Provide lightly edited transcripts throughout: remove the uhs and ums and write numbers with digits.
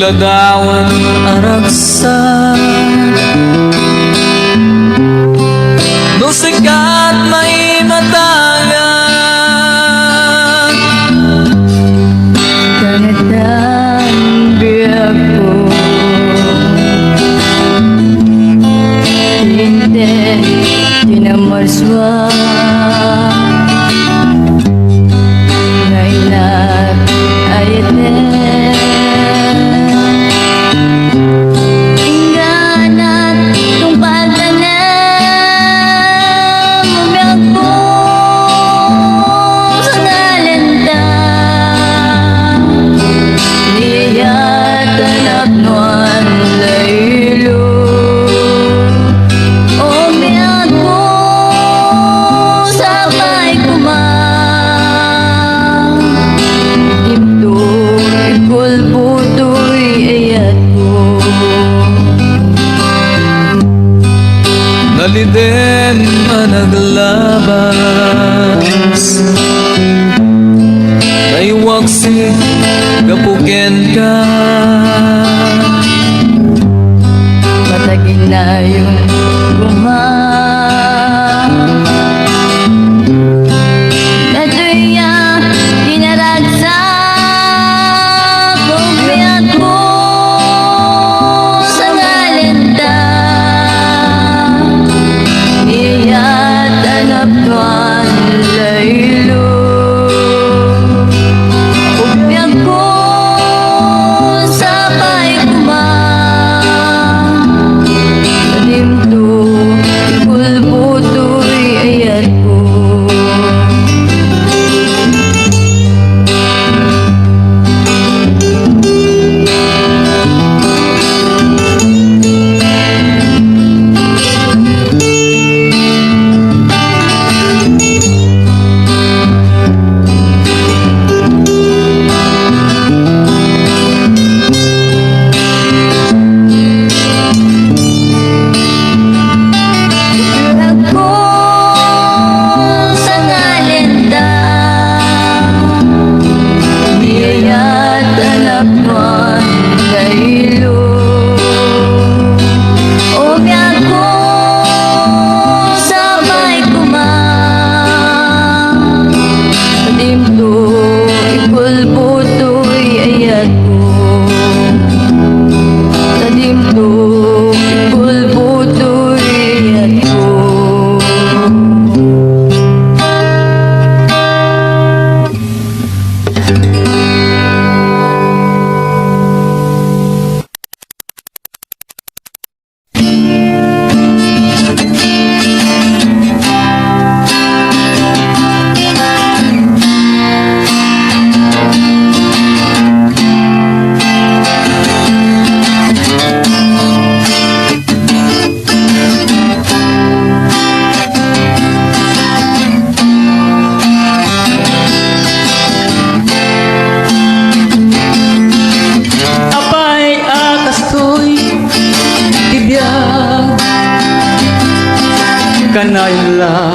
ladawan aragsa no sikat may matagan kanatan biyak ko hindi dinamaswa ngailat ayatnya naliden managlabas ay waksi gapuken ka patagin na yung natuya dinaragsak bumiyak mo sa ngalenda iyat anap nuan laylo bumiyak mo sabay kumang Kadimto, kulbuto'y ayat ko kanayla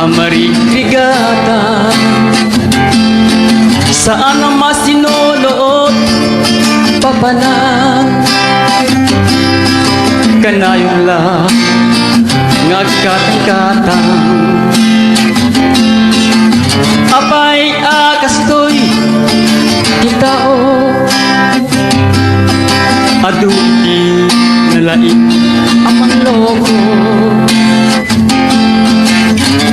amarigligata saan ang masinoloot papanan kanayla ngagkatingkatang apay akastoy kitao aduti nalaing amang logo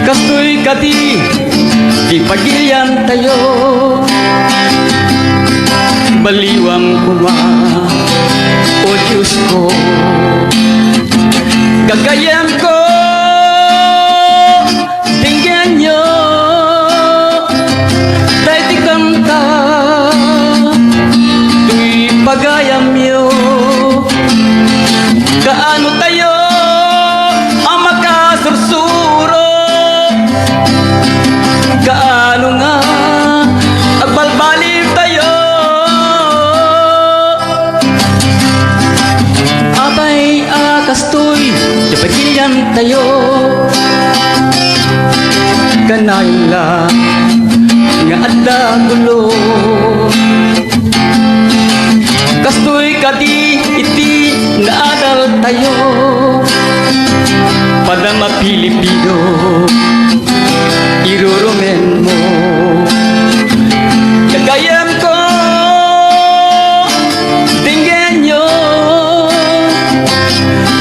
kastoy kati di pagilian tayo baliwang kuma o Diyos ko gagayan ko tinggan nyo dahil tikanta tuy pagayam nyo kaano tayo ang makasursuro kaano nga agbalbaliw tayo abay akastoy kapagilyan tayo kanayla nga adda gulo Kastoy kadi iti naadal tayo Padama Pilipino irurumen mo Kagayam ko Tinggenyo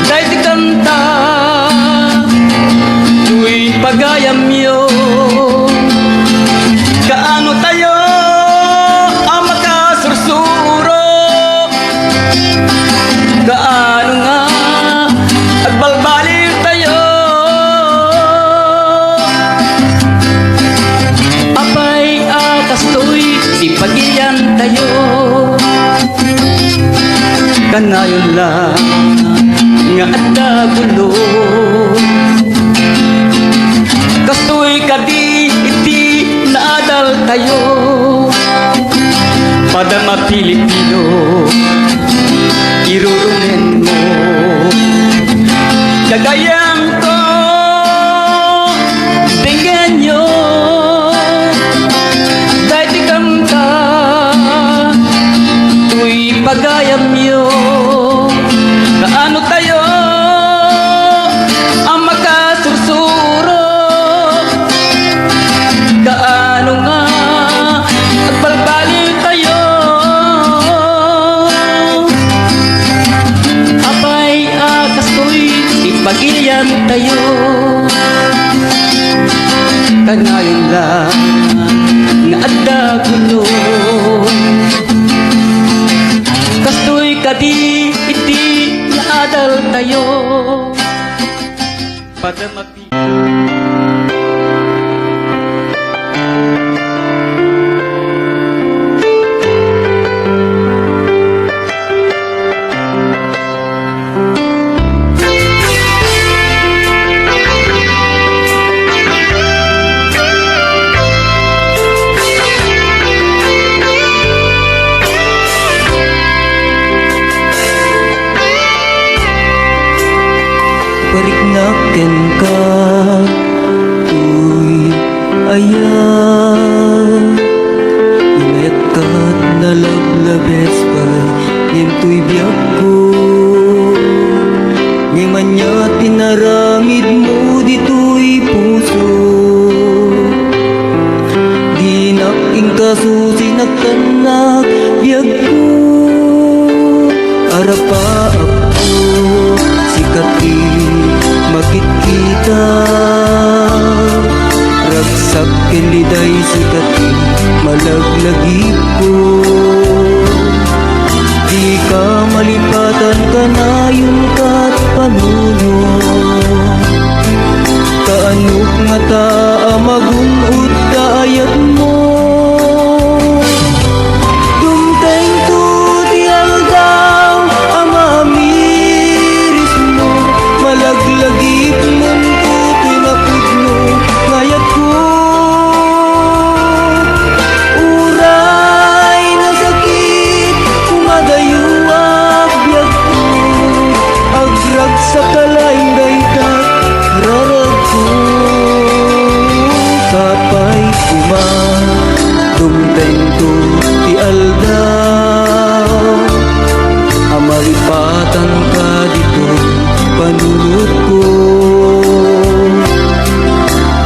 Dahil di kanta Tuwing pagayam yo Kaano tayo ang makasursuro Kaano nga agbalbaliw tayo Apay akastoy di pagiyan tayo Kanayon lang nga adda gulo Kastoy kadi iti naadal tayo Padama Pilipino irurumen mo Kagayam ko Tinggenyo Dahil di kanta Tuy pagayam yo Kaano tayo ang makasursuro Kaano nga agbalbaliw tayo Apay akastoy ipagilyan tayo Kanayon lang nga adda gulo Kastoy kadi iti naadal tayo Padama Pariknaken ka Uy ayan Inayat ka't nalablabes pa Yento'y biyak ko Ngayon niya tinaramid mo Dito'y puso Di naking kasusi nagtanak Biyak ko Arapa ako Sikati makikita Ragsak kiliday sikati Malaglagip ko Di ka malipatan ka na yung kat panuno Kaanok nga ta magunod kaayat mo Dumteng to dial daw amamiris mo Malaglagip mong puto'y napudno Ngayat ko Uray na sakit Kumadayuak biyag ko Agrag sa kalaing daytat Rarag ko Kapay kuma Dumteng to ti aldaw Amalipatan ka dito Panunod ko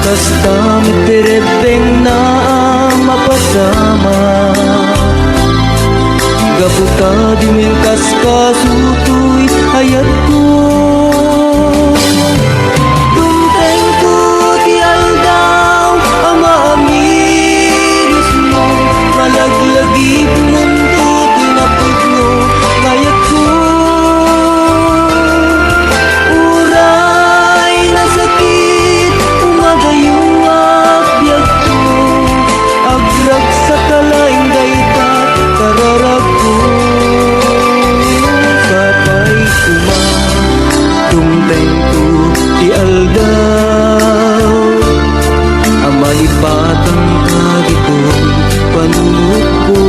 Kasta mitirebeng na mapasama Gaputa dimingkas kasutoy ayat ko Dumteng ko ti aldaw ang maamiris mo Malaglagip mong tutoy na pudno Kayat ko Uray na sakit Umadayuak biyag ko Agrag sa kalaing daytat Kararag ko Kapay kuma Dumteng ko ti aldaw Amalipatan ka dito Panunod ko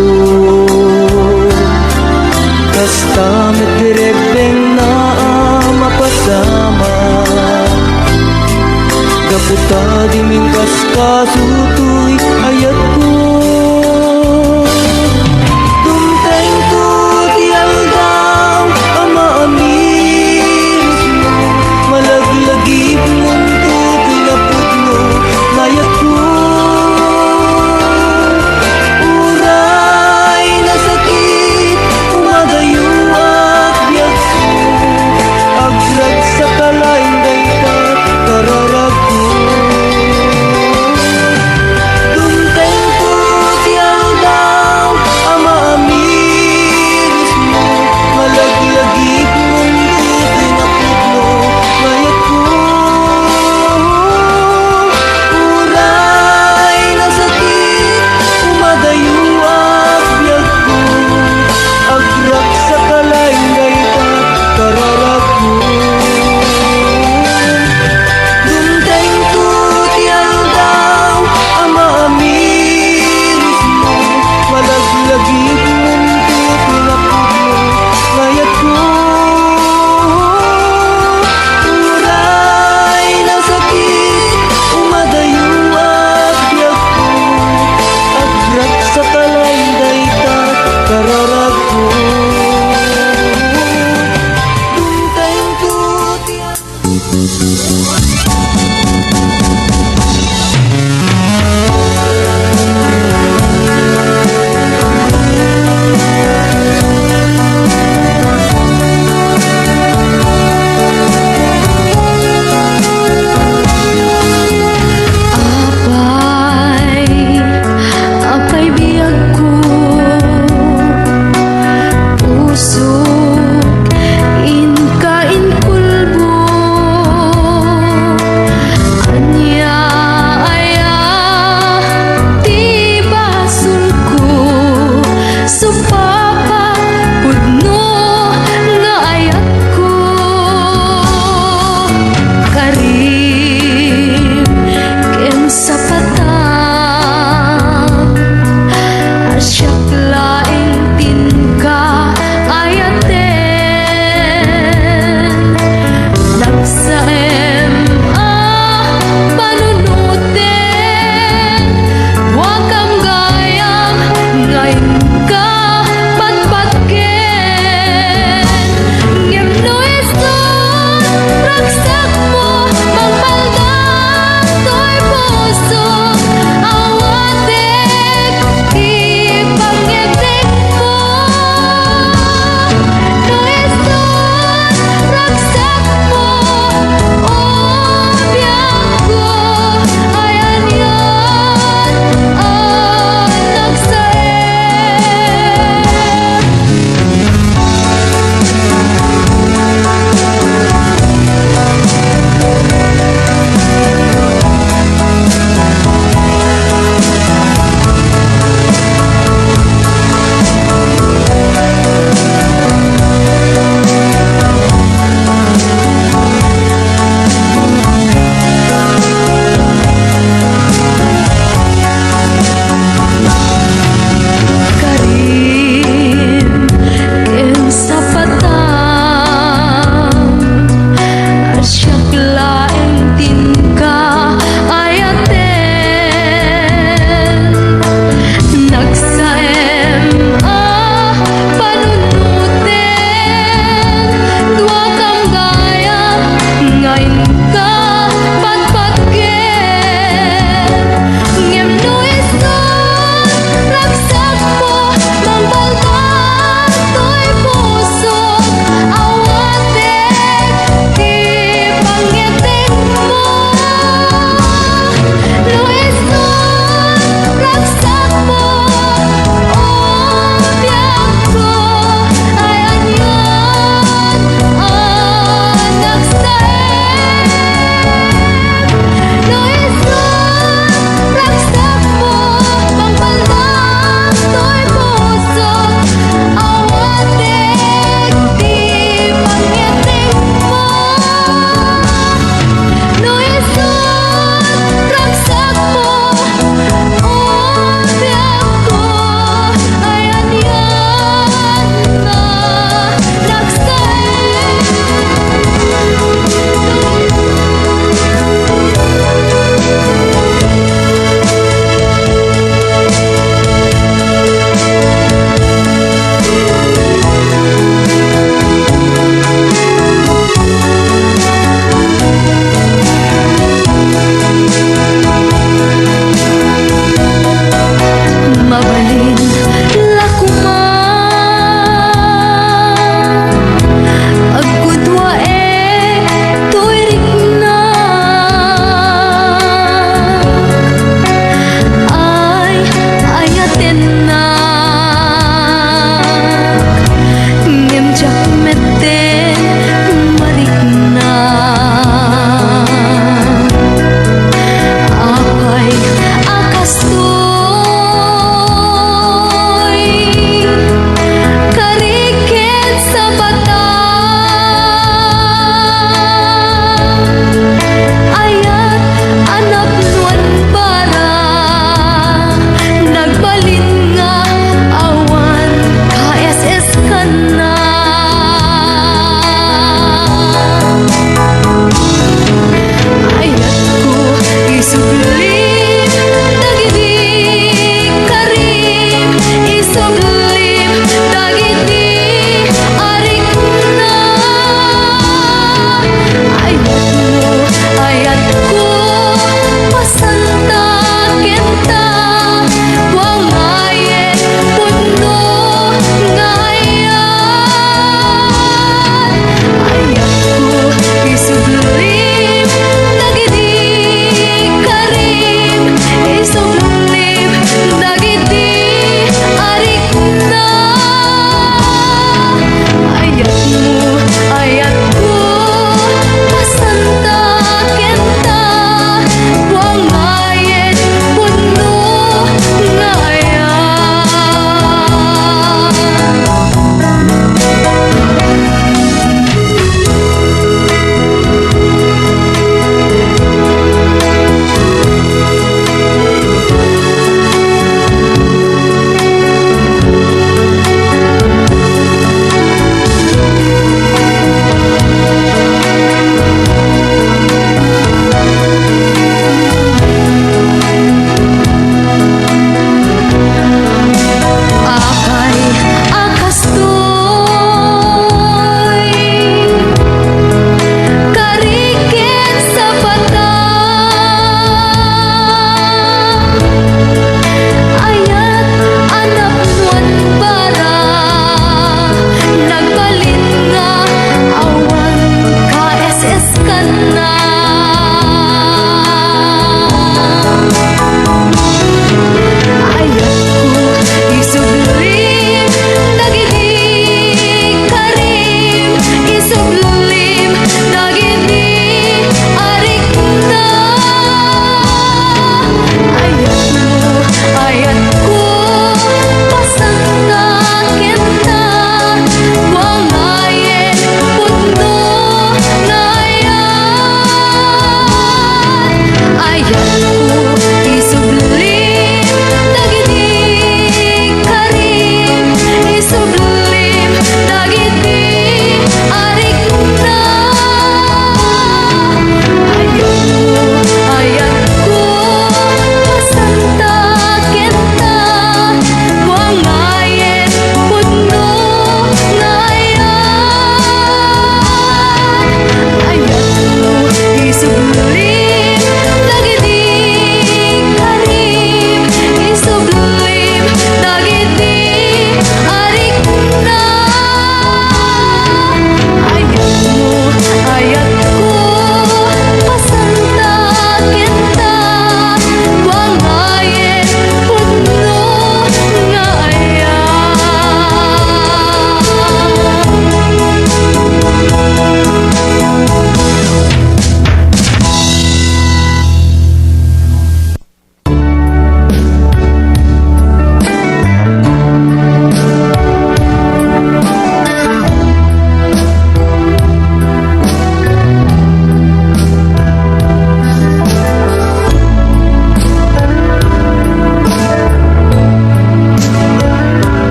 Kasta mitirebeng na mapasama Gaputa dimingkas kasutoy ayat ko Dumteng ko ti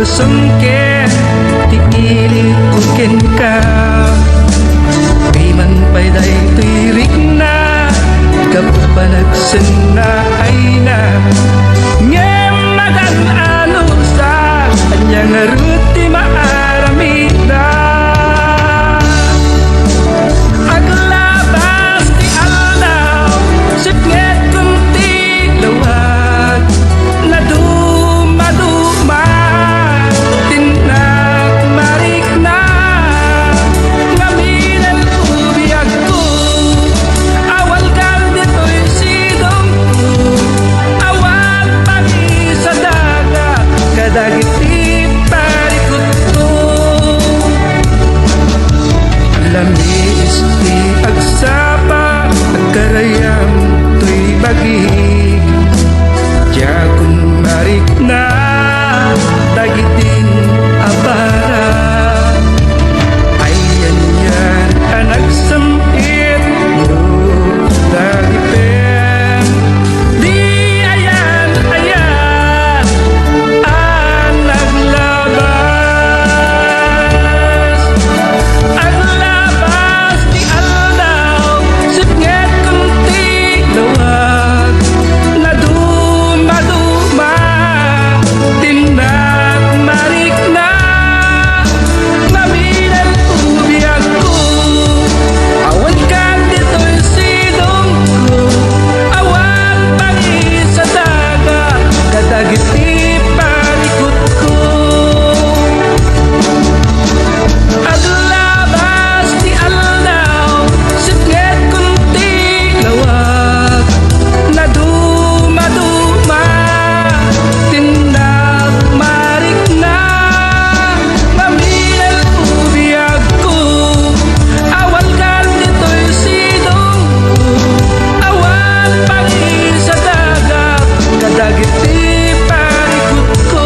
masungke ti ilit uken ka di man payday tirik na kapanagsen na ay na ngem magan anu sa anyang ruti maaramida aglabas ti aldaw sipnget kunti lawag na dumaduma tinak marik na ngaminan ubiyag ko awal kal dito'y sidong ko awal pagi sa dagat kadagiti parikot ko lamis ti agsapa agkarayam to'y bagig Jakun marik na dagitin abara ayan yan anak sempit no dagipen di ayan anak labas di aldaw sipnget kunti lawag na dumaduma tindak marik na naminan ubiyag ko awan kang dito'y sidong ko awan pagi sa dagat kadagiti parikot ko aglabas ti aldaw sipnget kunti lawag na dumaduma tindak marik na maminan ubiyag ko awal kal dito'y sidong ko awan pagi sa dagat kadagiti parikot ko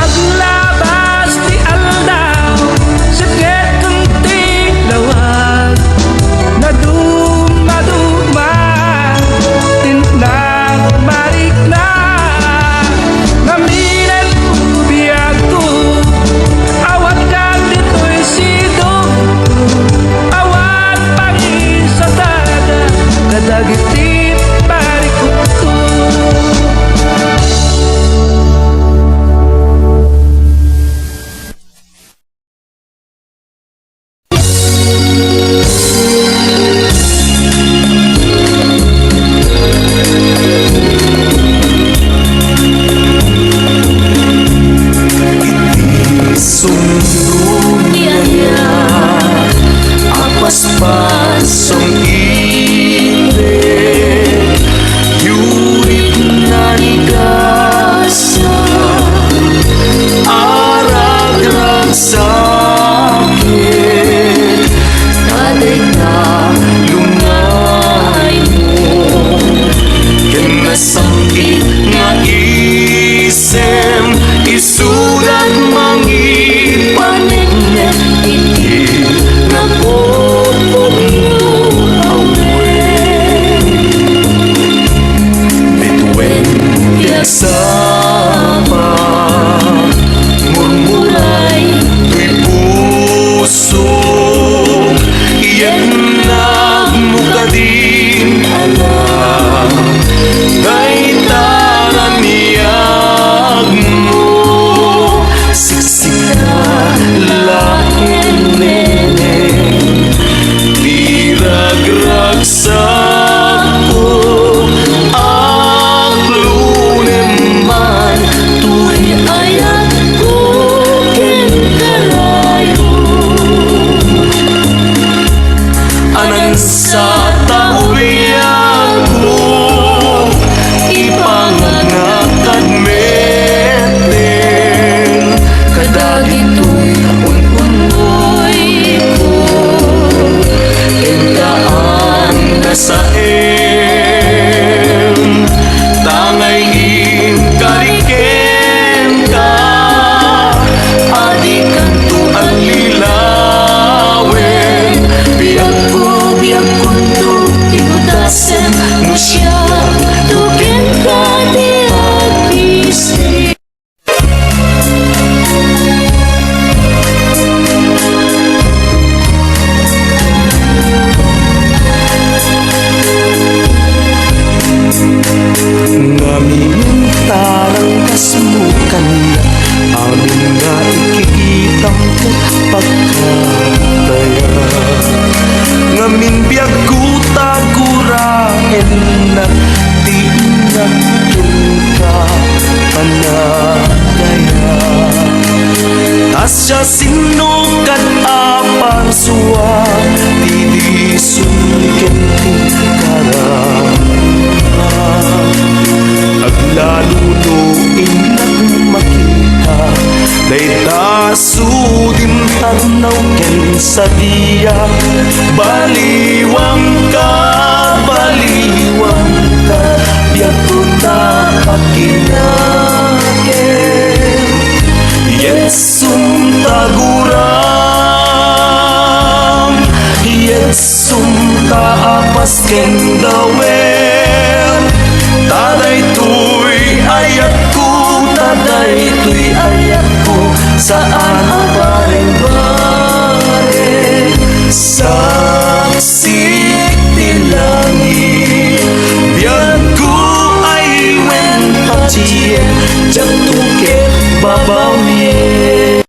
aglabas ti aldaw sipnget kunti lawag na dumaduma tindak marik na naminan ubiyag ko awat kang dito'y sidong ko awat pagi sa dagat kadagiti parikot ko Iyaya Pasong init Yurit na ligasa Arag-rag sakit Kaday na Lungay mo Kinasangkit nga isem Isulat mangipanin Iti Napopog mo awin Bituin Yagsapa Murmuray Tuy puso Iyan nagmukadin alam Kay taraniyag mo Siksik na lahin neneng Lirag-rag sa ko Ang lunem sino kat apang suwa Dili sungken aglalunuin at makita Dayta sudin tanaw ken sa diya Baliwang ka biag tuta pakinaken Yesum taguram Yesum taapas ken dawen Taday tuy ayat ko saan bare-bare saksik tilangin biar ku ay wen pacien jatuh ke babawin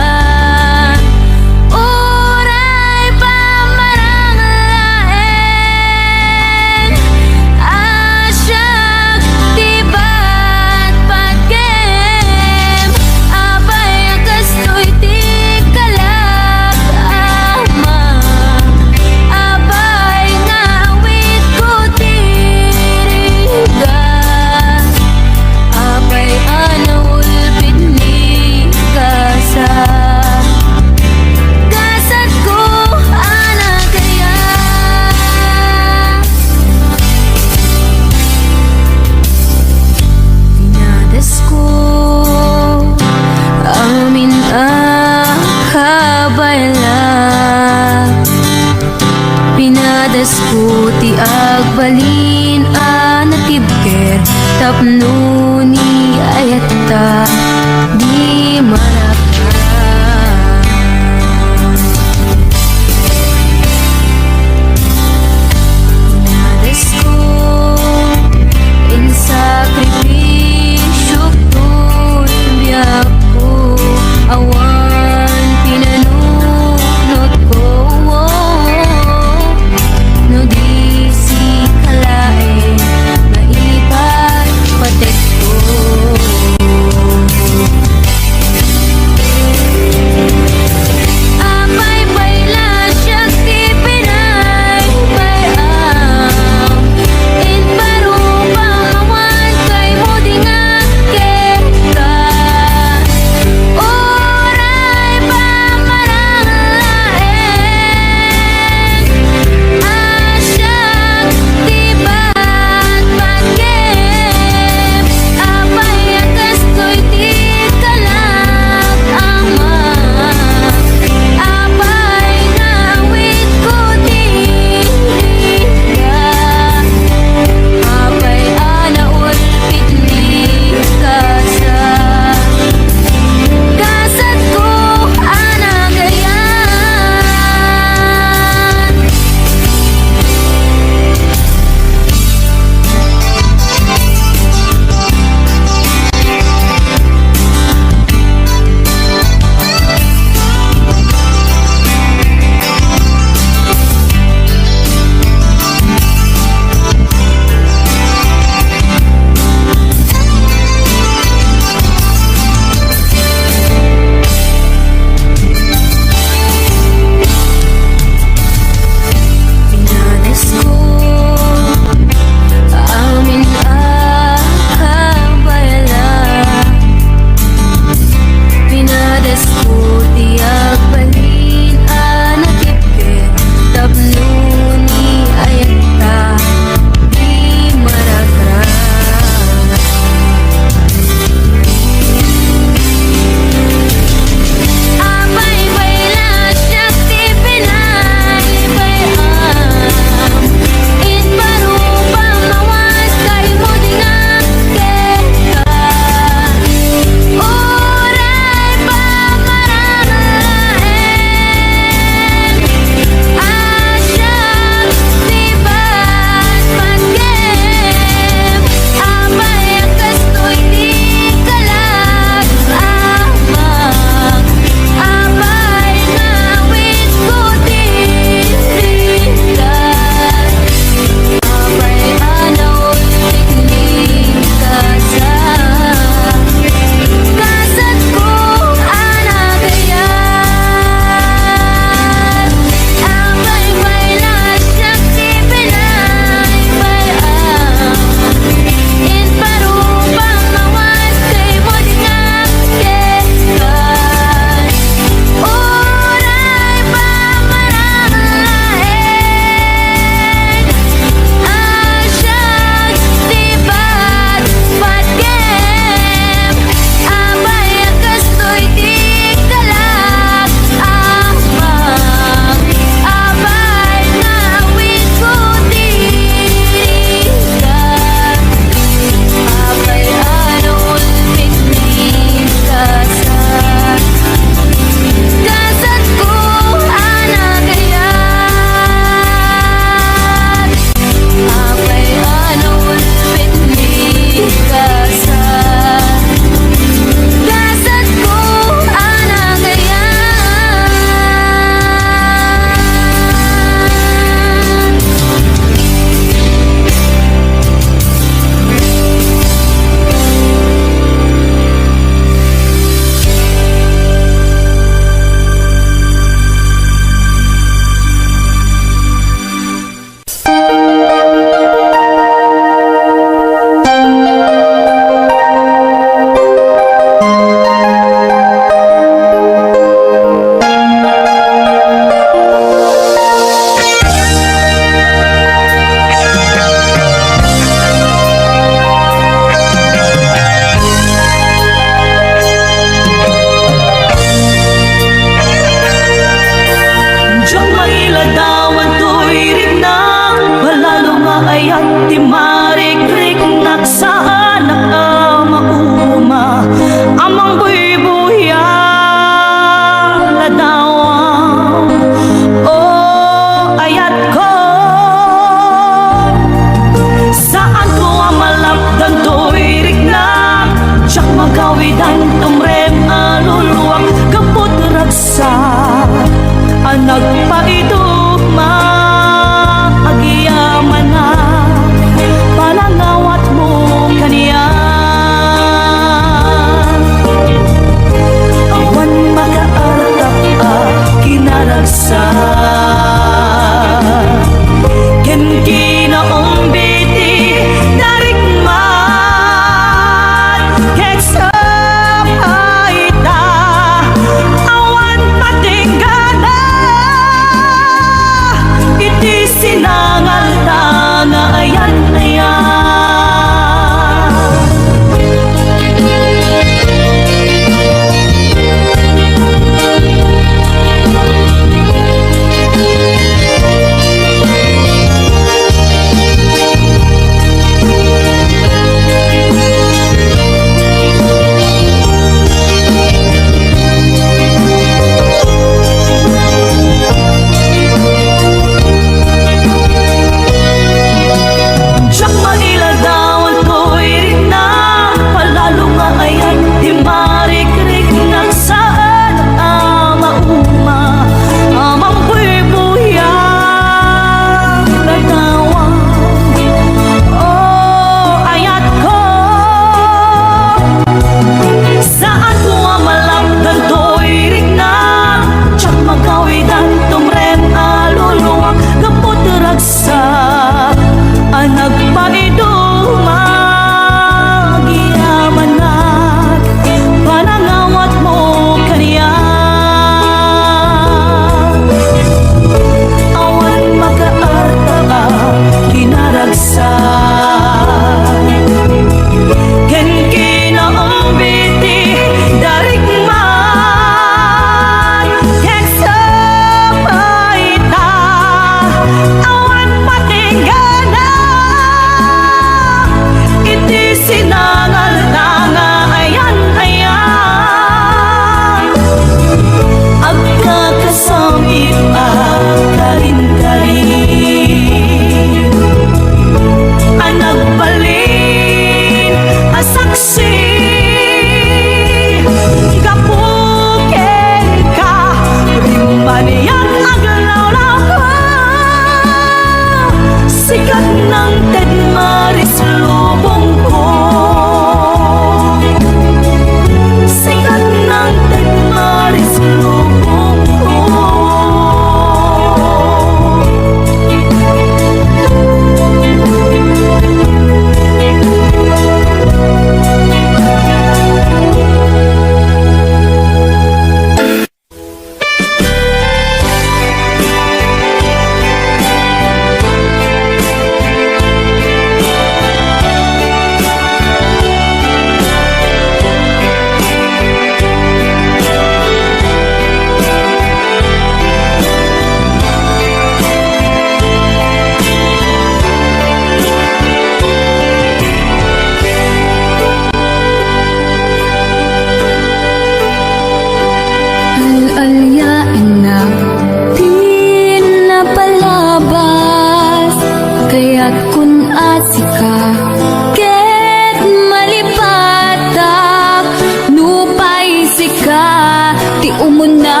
Di umuna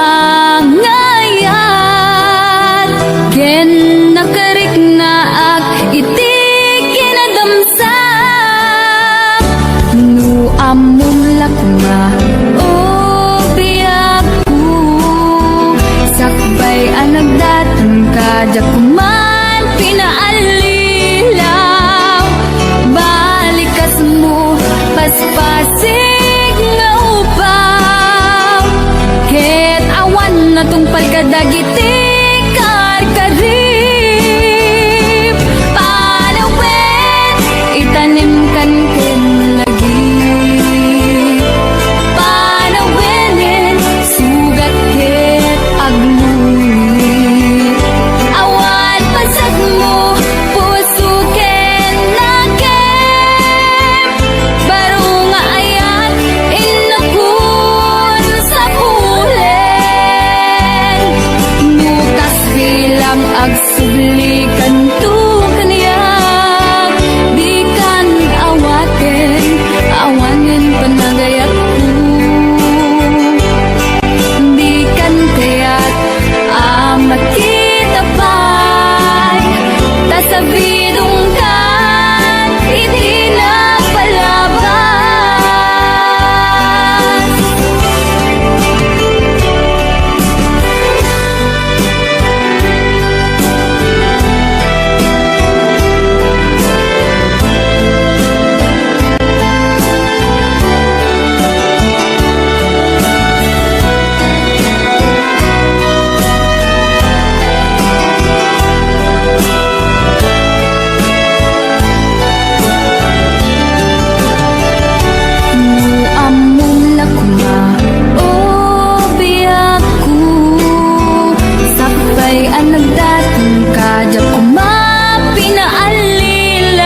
ngayan ken nakarik na ak iti kinadamsak nu amum lakma o biyak ko sakbay anagdatan ka jakuman pinaalilaw balikas mo paspasig nga upaw ket awan na tong pagkadagiti karkarib panawin itanim kan ken lagi panawinin sugat ket agluit awan pasag mo puso ken nakem baro nga ayat inakun sa pulen mukas bilang agsublikan tu kaniyang di kan awaten awanin panagayat ko di kan kaya't makita pa'y tasabidong kan iti na palabas. Among lakma o biyak ko sabay anagdatan ka jakuma pinaalilaw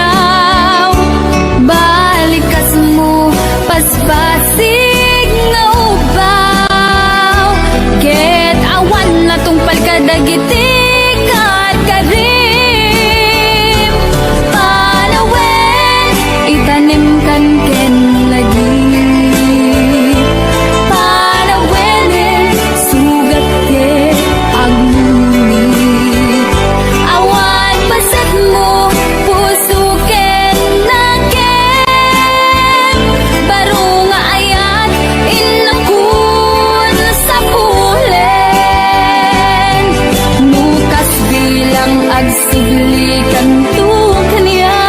balikas mo paspasig nga ubaw ket awan na tong palkadagiti karkarib panawin itanim kan ken lagi panawinin sugat ket agluit awan pasat mo puso ken nakem baro nga ayat inakun sa pulen mukas bilang agsublikan tu kaniya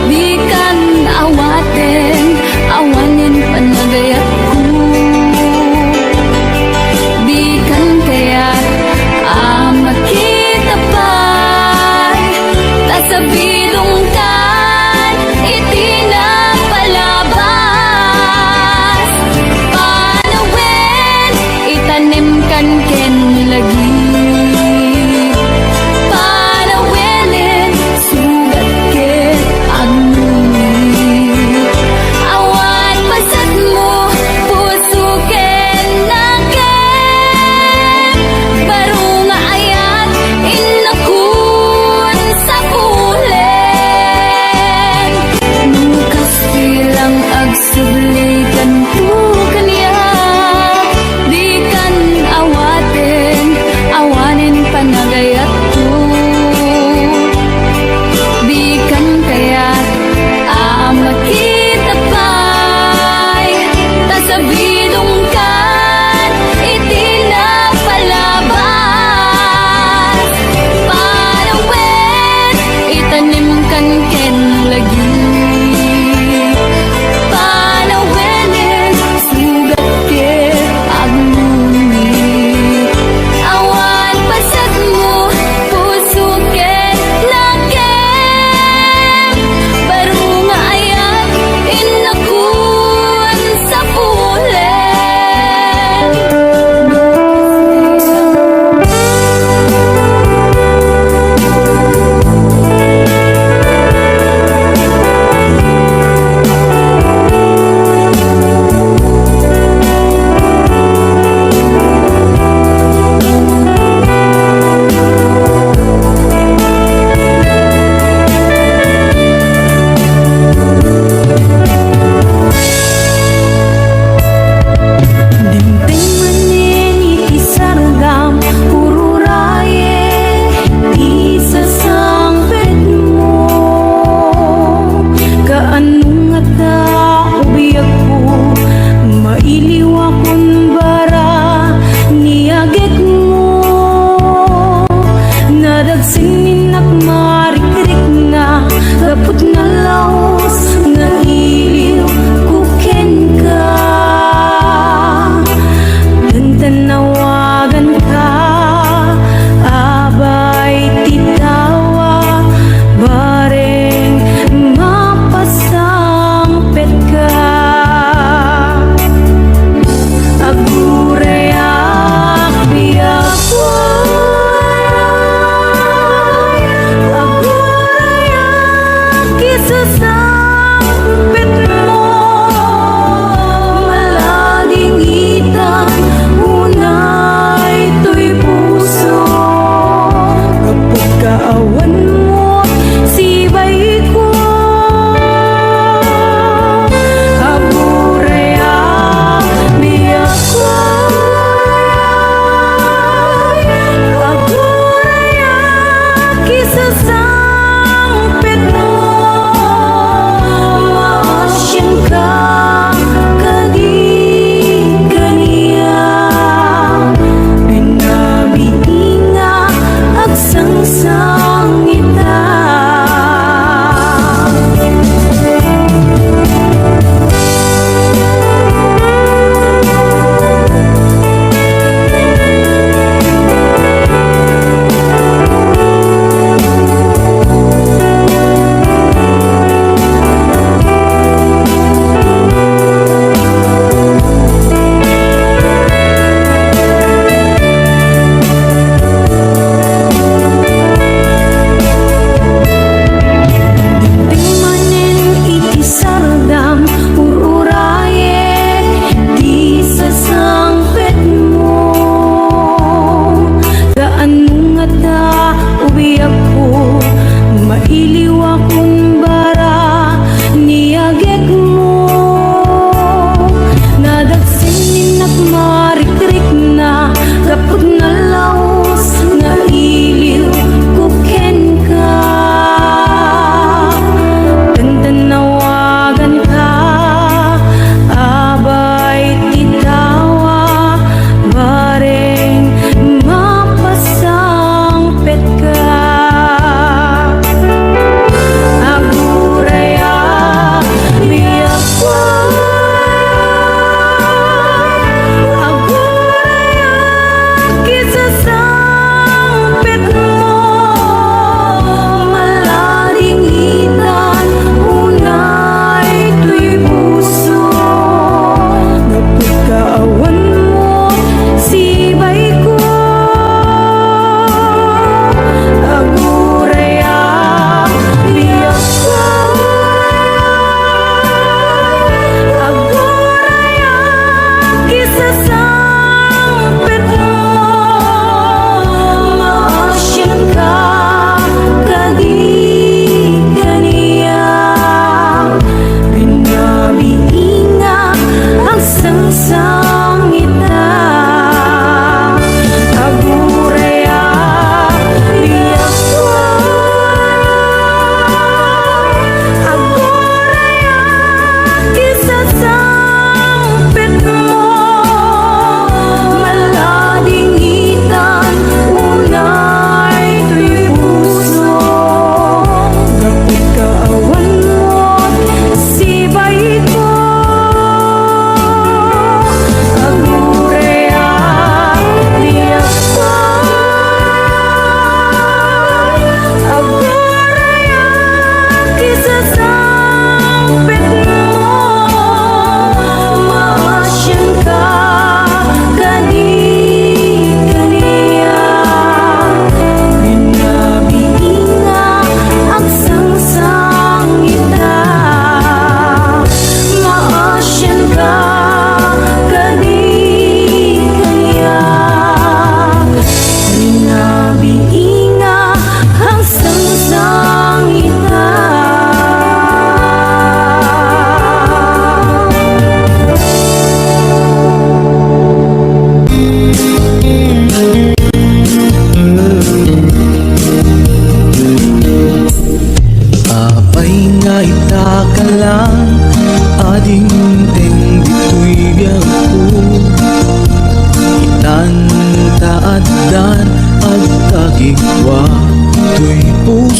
di kan awaten awanin panagayat ko di kan kaya't makita pa'y tasabidong kan iti na palabas panawin itanim kan ken lagi panawinin sugat ket agluit awan pasat mo puso ken nakem baro nga ayat inakun sa pulen mukas bilang agsublikan tu kaniya di kan awaten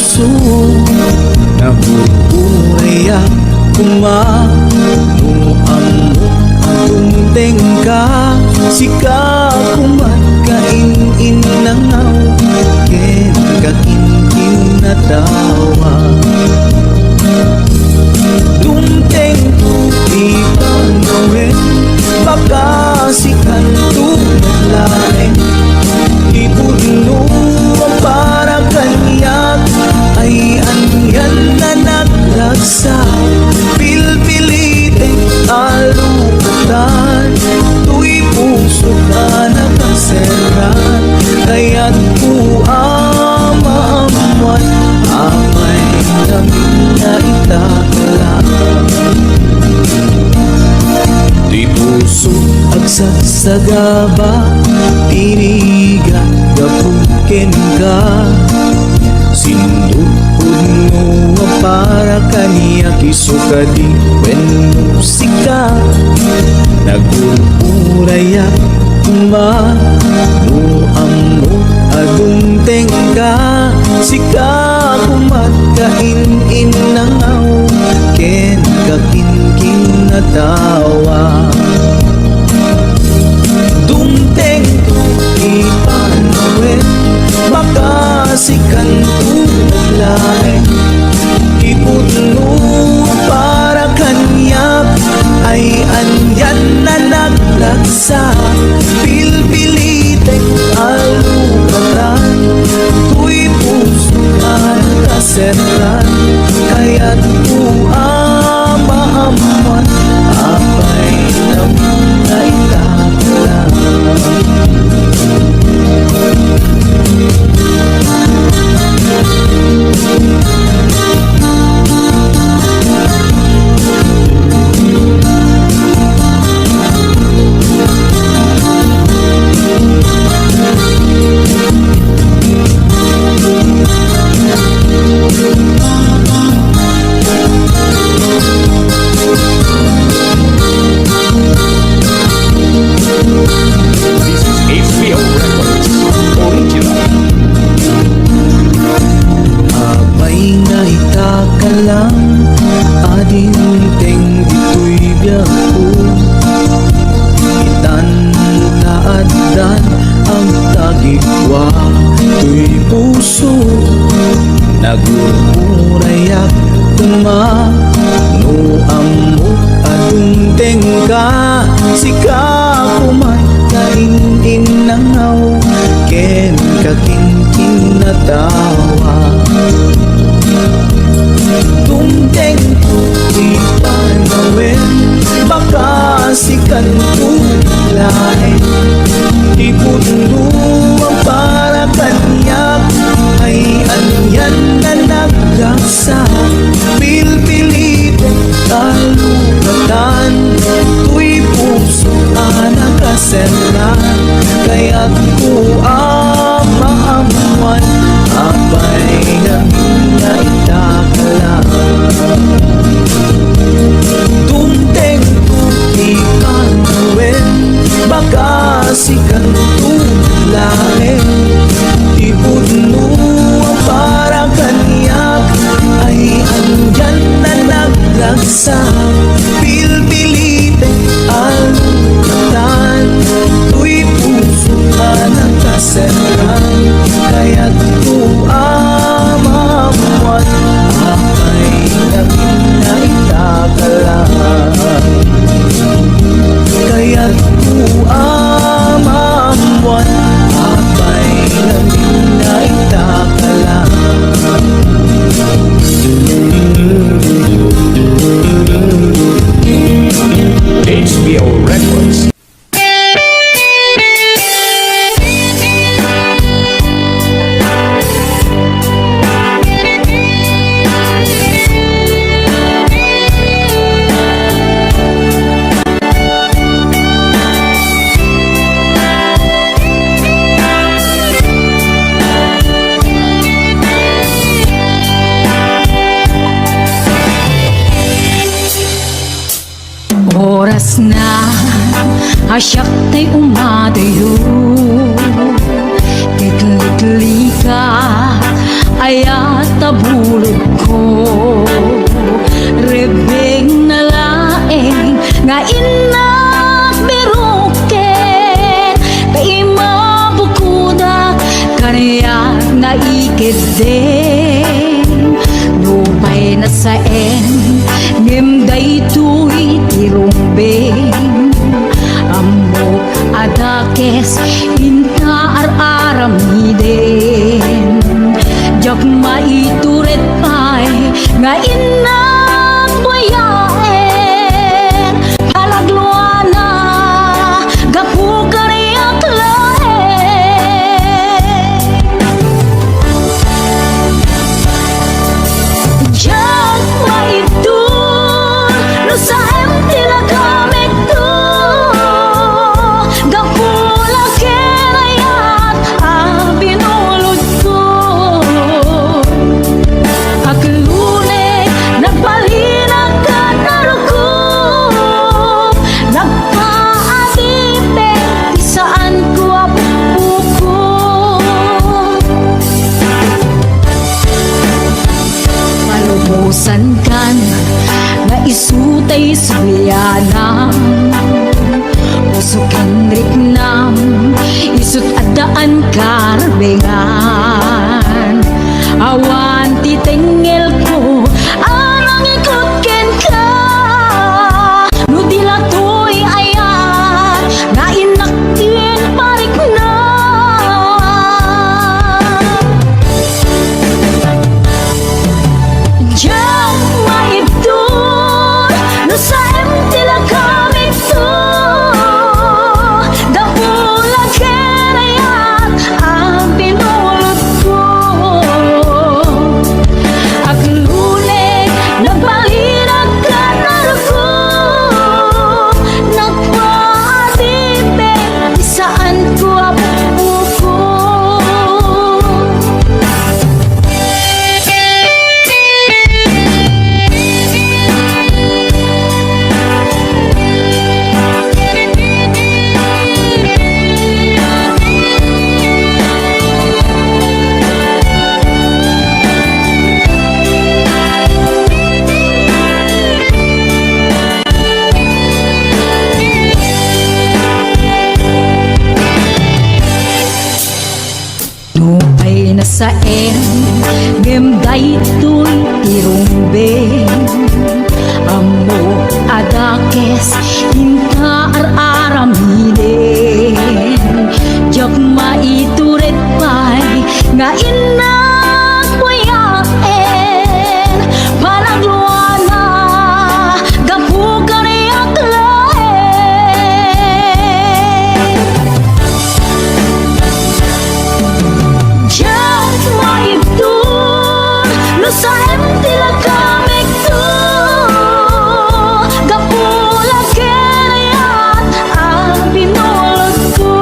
puso nagururaya kumano amo tungteng ka sika kumat kain nangaw ken kakin natawa tungteng tu di panawin baka sikan tu naglain ibuno para kanyak ay anyan na naglagsa pilpiliting alukatan tuy puso ka nakaseran kaya't ku amaamuan amay namin na itakalang tuy puso agsagsagaba tinigan gapuken ka sindupod mo para kaniya kisukadi when musika nagururaya kumano amo adungteng ka sika kumat kain nangaw ken kakin natawa dungteng tu ipanawin makasikan tu naglain ipuno para kanyak ay anyan na naglagsa pilpiliting alukatan tuy puso ka nakaseran kaya't ku amaamuan apay naman na itakalang This is HBO Records Original. apay nga itakalang adinteng dito'y biyako itan taadan ang tagikwa tuy puso nagururayak kumano amo adungteng ka sika kumat kain nangaw ken kakin natawa tungteng tu ipanawin baka sikan tu lain ipuno para kanyak ay anyan na naglagsa pilpiliting alukatan tuy puso ka nakaseran kaya't ku amaamuan apay namin na itakalang tungteng tu ipanawin baka sikan tu lain ipuno para kanyak ay andyan na naglagsa pilpiliting alukatan tuy puso ka nakaseran kaya't ku amaamuan apay namin na itakalang kaya't ku amaamuan apay namin na itakalang HBO Records. Oras na asyak tay umadayo Titli-tli ka ayat tabulog ko. Rebeng na laeng nga inak biruken, kay mabukuda kaniya na ikid din. Nupay na saen ngimday tuy tirumbeng, amo adakes inta ar-aram hiden. Jak maituret pay nga inak buyaen, halagluana gapu kariyak laen. Jak maitur no sa empty la gamit to, gapu la kerayat binulod ko. Aklune nagpalinag ka narukup, nagpaatipe isaan ko apuko. Malumusan kan nga isutay suyanam, usukin riknam isut adaan karbengan. Awan titengel ko anang ikot ken ka, no dilatoy ayat nga inaktin parik na. Diyan maibdol no sa empty la gamit to, dapula kerayat ang binulot ko. Aklune nagpalinag ka narukup, nagpaatipe isaan ko apuko. Nupay na saen ngimday tuy tirumbeng, amo adakes inta ar-aram hiden. Jak maituret pay nga inak buyaen, palagluana gapu kariyak laen. Jak maibdol no sa empty la gamit to, gapula kerayat ang binulot ko.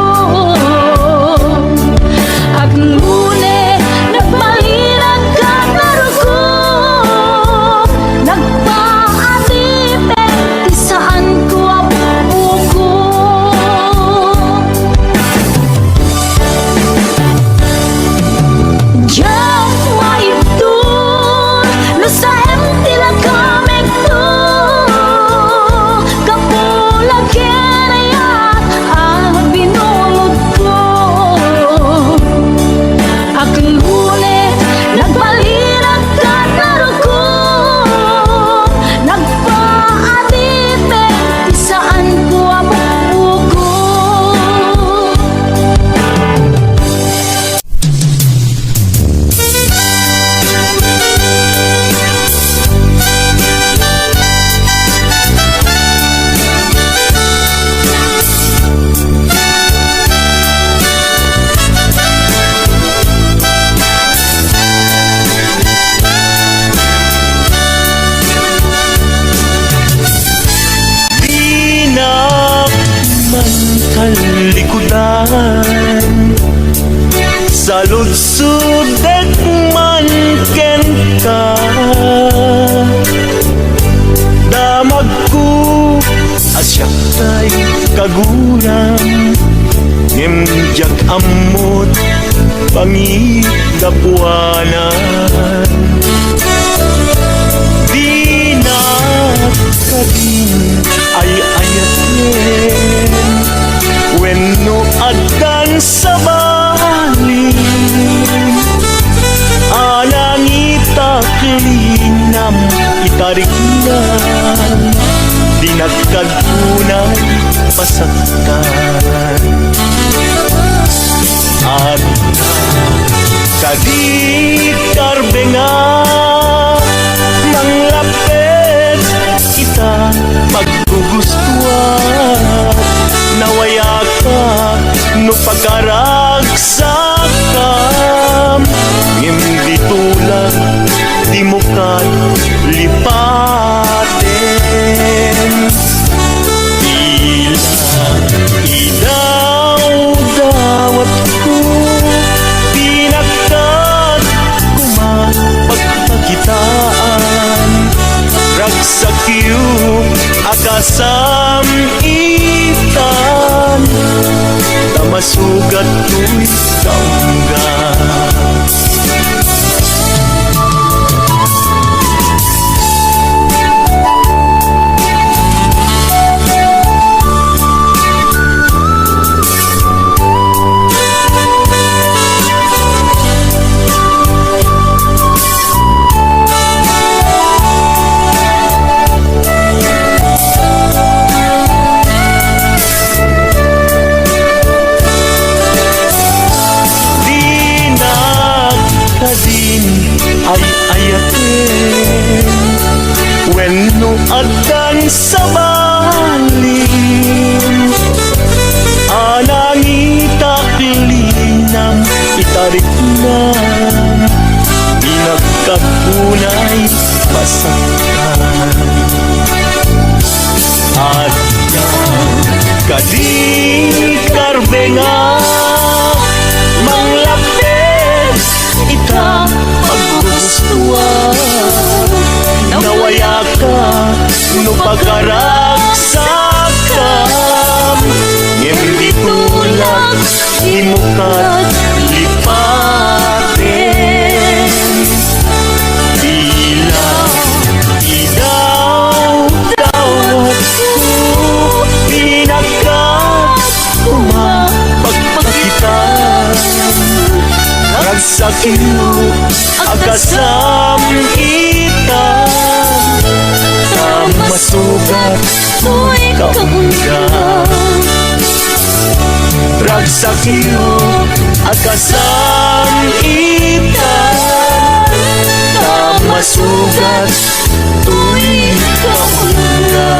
Aklune nagpalinag ka narukup, nagpaatipe isaan ko apuko. Jak maibdol no sa empty la gamit to, gapula kerayat ang binulot ko. Aklune nagpalinag ka narukup, nagpaatipe isaan ko apuko. Inak man kalikudan, sa lutsudek man ken ka. Damag ko asyak tay kaguram, ngimjak amot pangitapuanan. Di na kadin ay ayatin when no adan sa balin anang itaklinam itariknan di nagkagunay pasaktan at kadit karbenga manglapit kita maggugustuhan nawaya ka no pagkaragsakam hindi tulad di mo kat lipatin tila idaw-dawat ko pinagkat kumapagpagitaan ragsakyo akasam itan tamasugat ko'y kaungga. Ay ayatin when no adan sa balin anang itaklinam itariknan inagkagunay masaktan at kadit karbenga manglapit ita maggustuhan nawaya ka no pagkaragsakam hindi tulad di mo kat lipatin tila idaw-dawat ko pinagkat kumapagpagitan ragsakyo akasam itan tamasugat ko'y kaungga ragsakyo akasam itan tamasugat ko'y kaungga.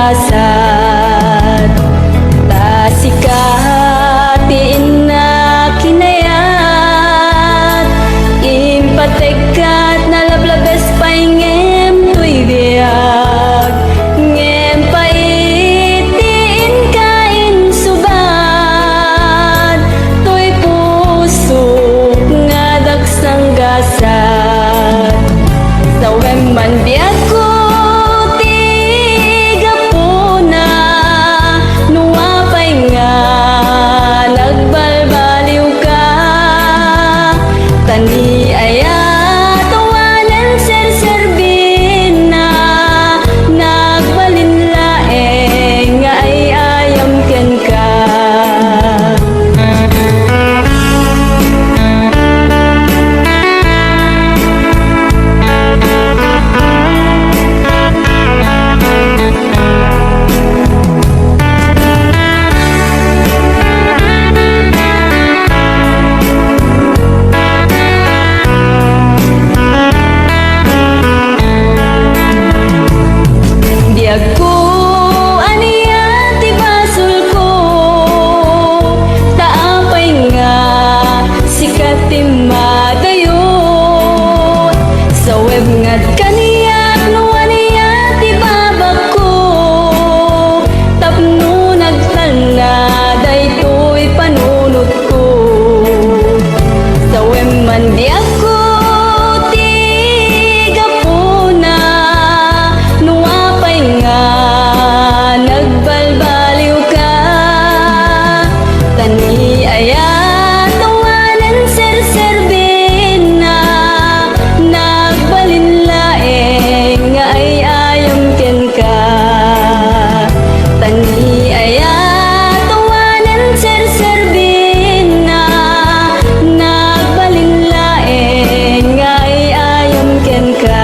gasat tasikatiin na kinayat impatekat na lablabes paingem tuy biag ngem paitiin kain subat tuy pusok nga dagsang gasat sawem man biag ko tiga puna nuwapay nga nagbalbaliw ka tani aya tawanan serserbin na nagbalin laeng nga ay ayam ken ka di ako aniya ti basol ko taapay nga sikat ti madayot sa web nga kaniyak no aniya ti babak ko tapno nagtala daytoy panunot ko sa web man di ako tiga puna nuwapay nga nagbalbaliw ka tani aya tawanan serserbin na nagbalin laeng nga ay ayam ken ka tani aya tawanan serserbin na nagbalin laeng nga ay ayam ken ka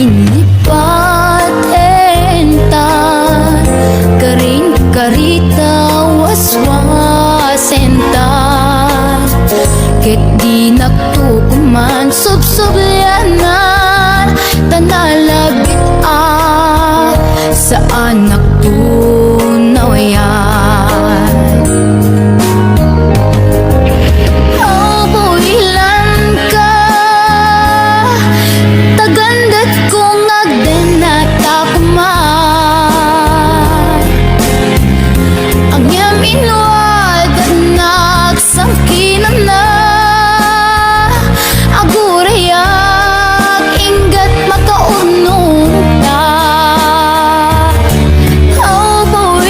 Linipat entar Karing karita waswas entar Ket di naktukuman subsubyanan Tanalabit sa anak tunaw yan Ilan ka Tagandat kong agdenata kuman Ang yaminwad at nagsangkinan na Agurayak inggat makaunong ta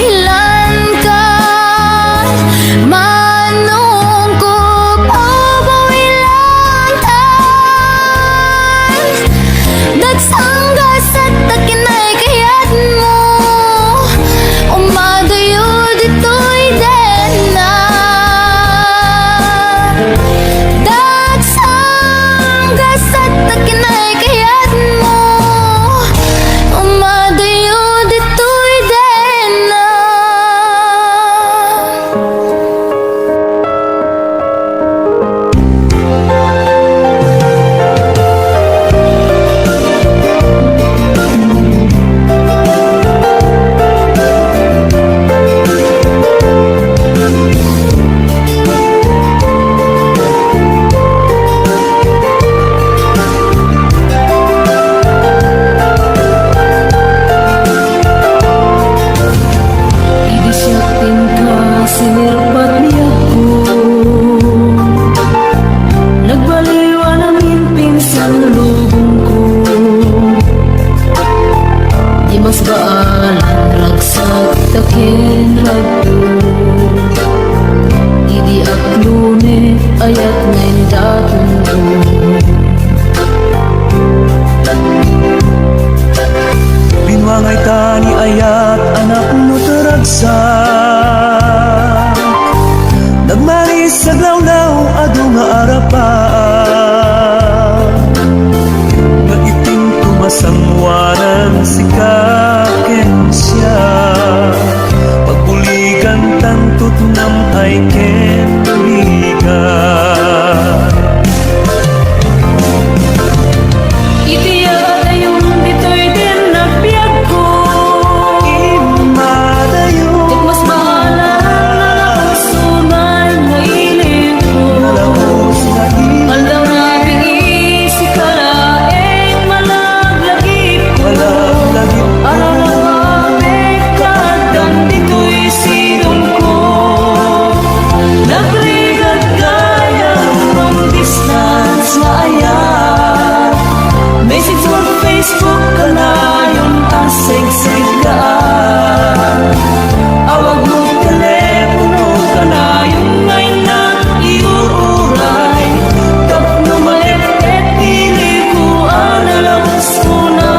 Ilan ka Manong ko Dagsanggas at takinay kayat mo Umadayo dito'y den na Dagsanggas at takinay kayat mo Umadayo dito'y den na Idisyakin ka sinirpat niya ko Nagbaliwan ang imping sa lubong ko Di mas baalan ragsak takin ragto Idi aklune ayat ngayon datong ko Binwangay tani ayat anak mo taragsak Nagmaris sa glawlaw adu nga arapan Nagiting tumasangwanan si kaken siya Pagbuligan tantut nam ay ken buligan Itiyak ayun dito'y din nagbiag ko Imadayo Ket mas bahala na sunay nga ilim ko Nalahos na Alam na pinisi ka laeng malaglagip ko iwalaglagip Alam na mapekad ang dito'y silong ko Nagrigad kaya from distance nga ayan Message mo Facebook ka na yung asig-sig ka Awag mo telepono ka na yung ngay na iuuray Tapno malit et pili ko analagos ko na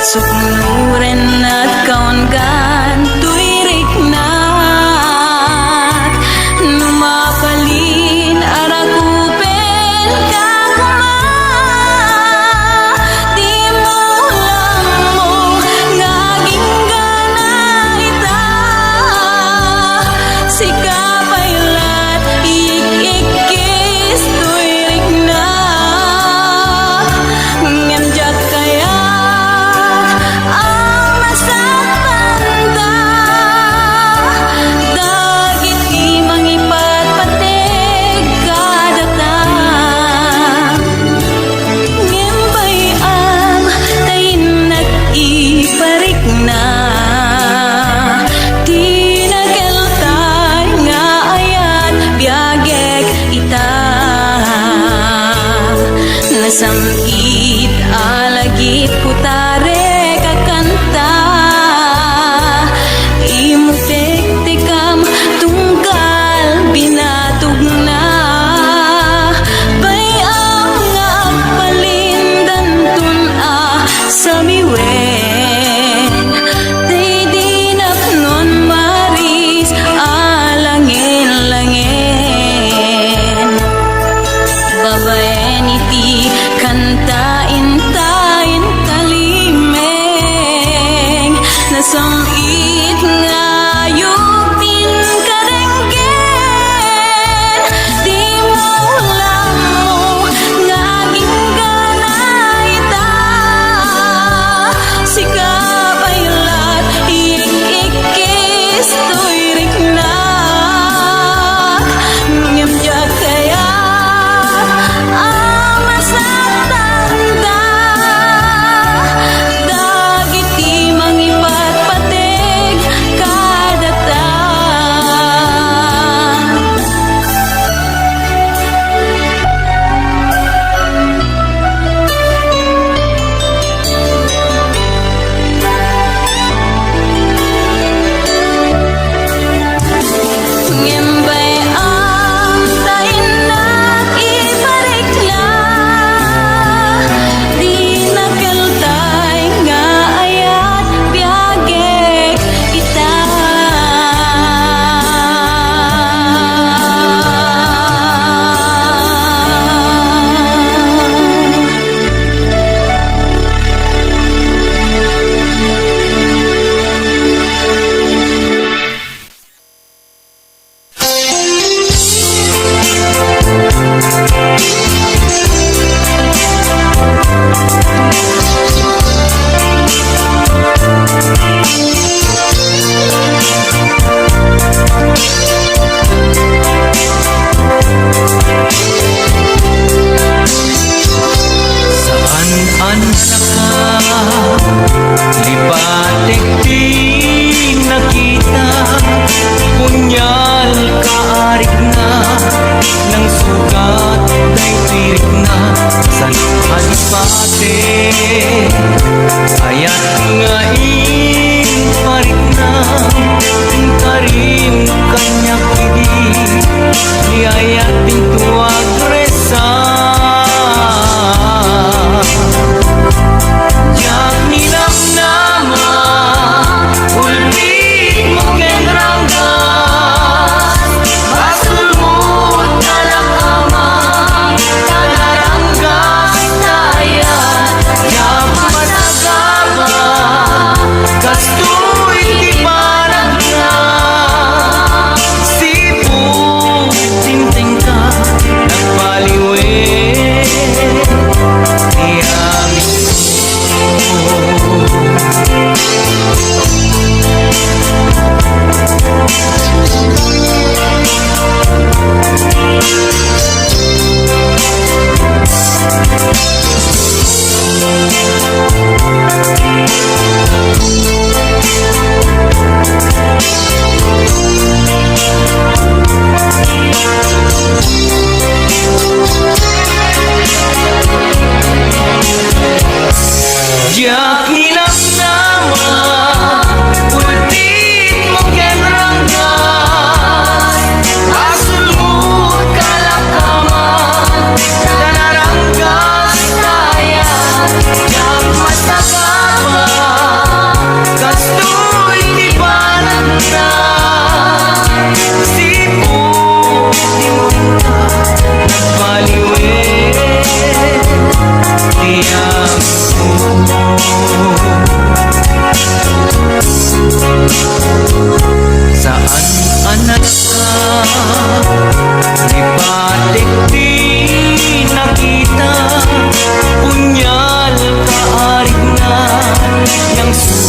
Suknuren at kawangan tuirik na numapalin arakupen kakuma di mo lang mo ngaging gana ita sikapailat ikikis tuirik na ngemjak kaya ang masakanta dagit di mangipat patig kadatang ngimbay ang tayin nag-iparik na tinageltay nga ayat biyagek ita nasamit alagit putare kakanta imutek-tekam tunggal binatog na bayang nga palindan tun sa miwen day dinap non maris alangin-langin babaen iti kantain-tain kalimeng nasamit ngayutin kadenggen di mo lang mo ngaging ganay ta sikapailat ikikis tuirik na ngemjak kaya ang masaktan dagit di mangipat patig kadatang ngembay ang tayin nag-iparik na di nakeltay nga ayat biyagek ita Saan an naka lipatik di nakita punyal kaarik na ng sugat day tirik na sa halipate ayat nga parik na karim kanyak idi di ayat pintuag resa jak nilam nama ulbit mo kenranggas basul mo talakama talaranggas tayat jak managaba kastoy di parang na sipu tinting ka nagpaliwe jak nilam na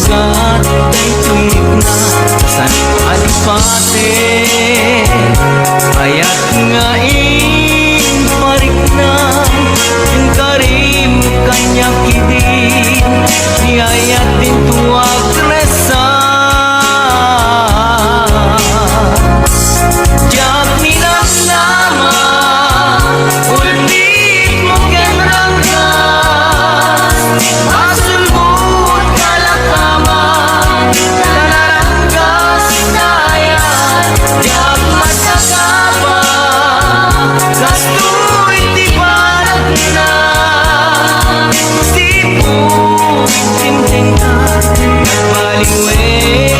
sugat ay tuig na San adipate Ayat nga parik na Yung karim kanya kidin Niyayat din tuwag resa Jak minang nama Ulpit mo kenranggas Masulbut kalakama Nanaranggas nayan Jak masakapa Gastu'y di parang na Siput timting na Nagbaliwin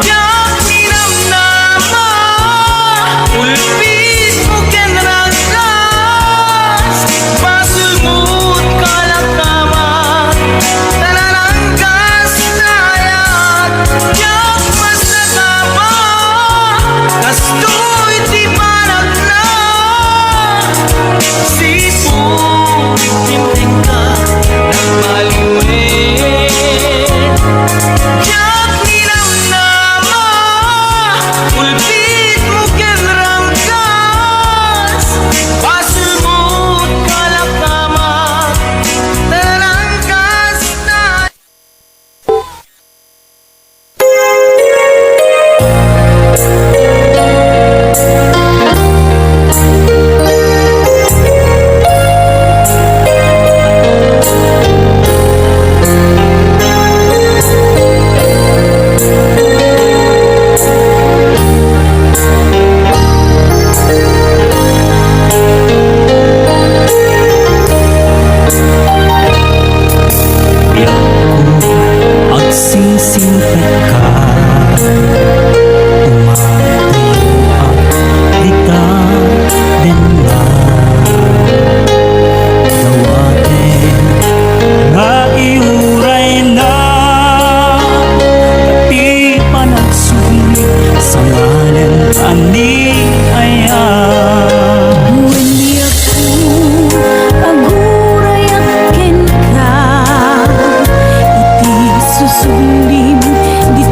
Jak minang nama Ulpit mo kenranggas Masulmut kalakama Nanaranggas nayan Jak masakapa Gastu'y di parang na Siput timting na Nagbaliwin Jak minang nama Ulpit mo kenranggas Pasulmut kalakama Nanaranggas na Agsisimpat ka Umatayo at di ka din na Dawatin na iuray na Pati pa nagsulit sa ngalan ani ayan Hindi ako aguray akin ka Iti susulim di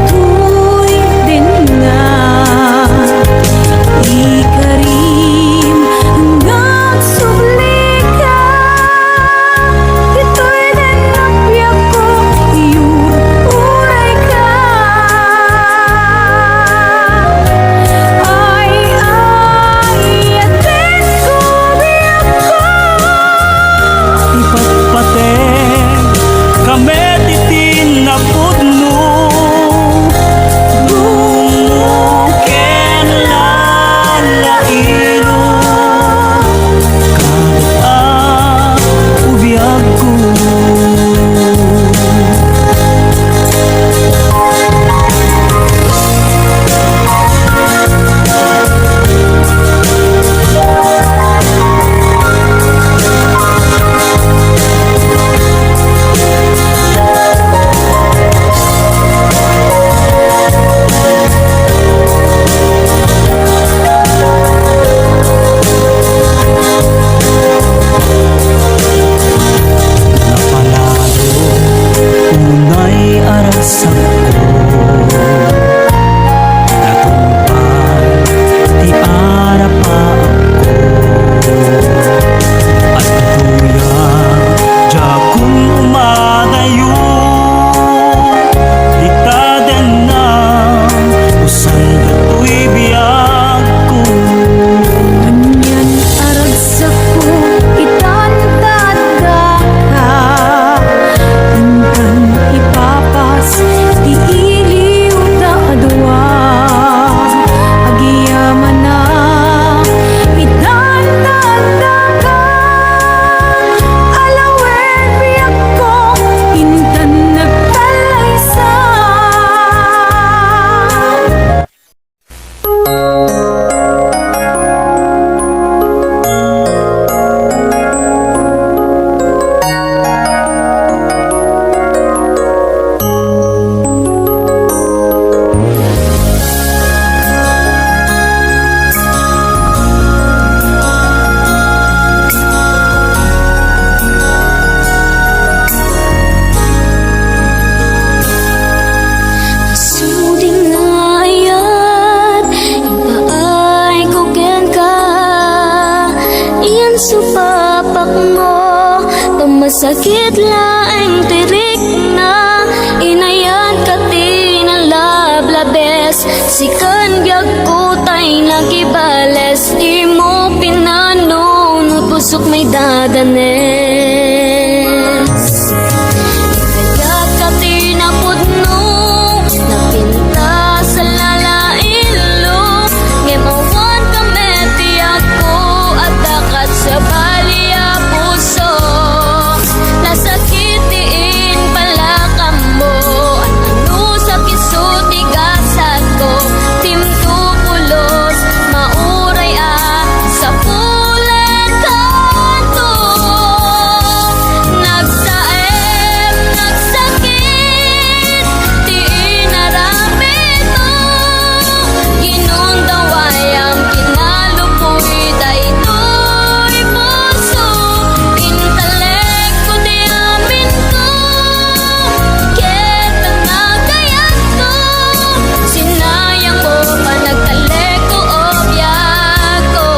sakit laeng tirik na inayan ka tinalablabes sikan biag ko tay nagibales di mo pinano nutbusok may dadanes kaya ka tinapudno napinta sa lalailo ngemawan ka meti ako at dakat sa balya puso nasakitiin pala ka mo ano sa kisutigasat ko timtupulos mauray sa pulet kanto nagsaem nagsakit di inaramit mo ginundawayang kinalupoy daytoy puso intelekto di amin ko ket nagkayat ko sinayang mo pa nagkaleko o biyak ko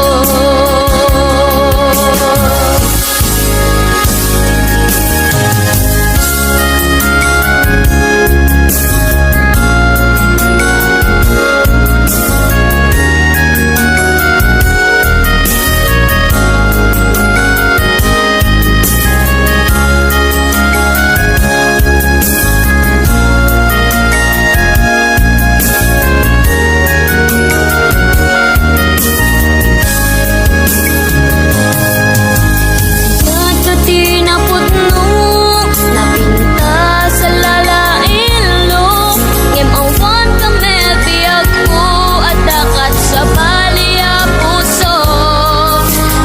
Yan ka tinapudno napinta sa lalailo ngemawan ka mebiyag ko at dakat sa balya puso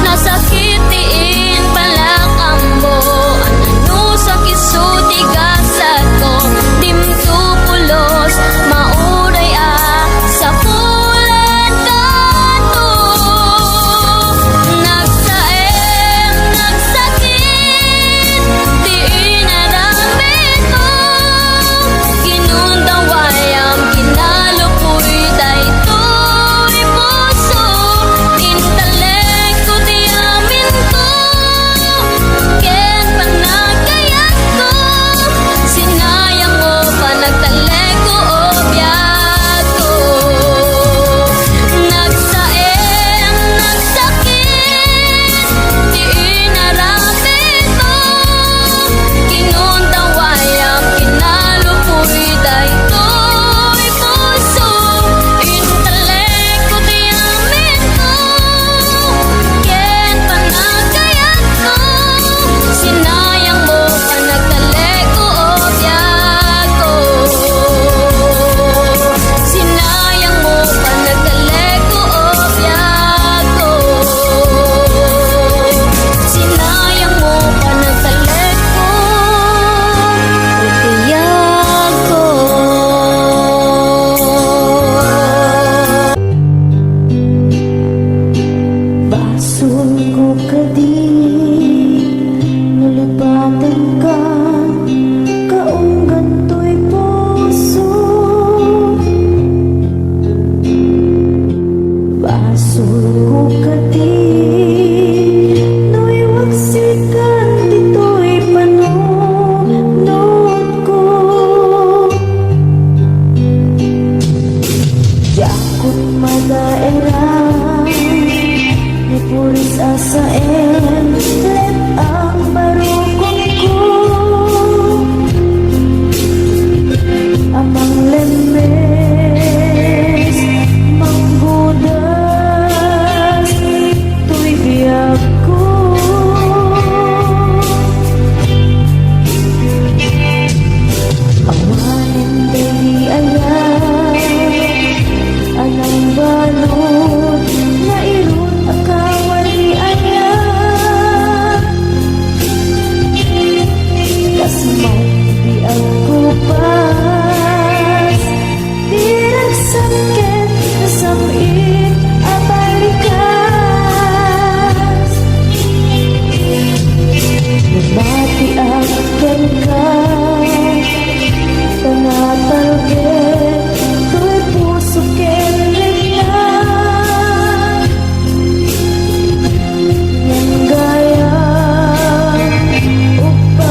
nasakitiin pala ka mo ano sa kisutigasat ko timtupulos mauray sa pulet kanto nagsaem nagsakit di inaramit mo ginundawayang kinalupoy daytoy puso intelekto di amin ko ken panagkayat ko sinayang mo pa nagtaleko o biyak ko nagsaem nagsakit di inaramit mo ginundawayang kinalupoy daytoy puso intelekto di amin ko ken panagkayat ko sinayang mo pa nagtaleko o biyak ko sinayang mo pa nagtaleko o biyak ko sinayang mo pa nagtaleko o biyak ko Basol ko kadi nalipatan ka kaunggan to'y puso Basol ko kadi no'y waksikan dito'y panunod ko Jakot madaerang ni puris asaen let ang barukong ko amang lemes manggudas tuy biyak ko awanin dali ayat anang balot na irot akawan ni ayat kasmay di ako pas di nagsakit nasamit abalikas nabati akan ka tanatalget to'y puso kenit na yang gaya upa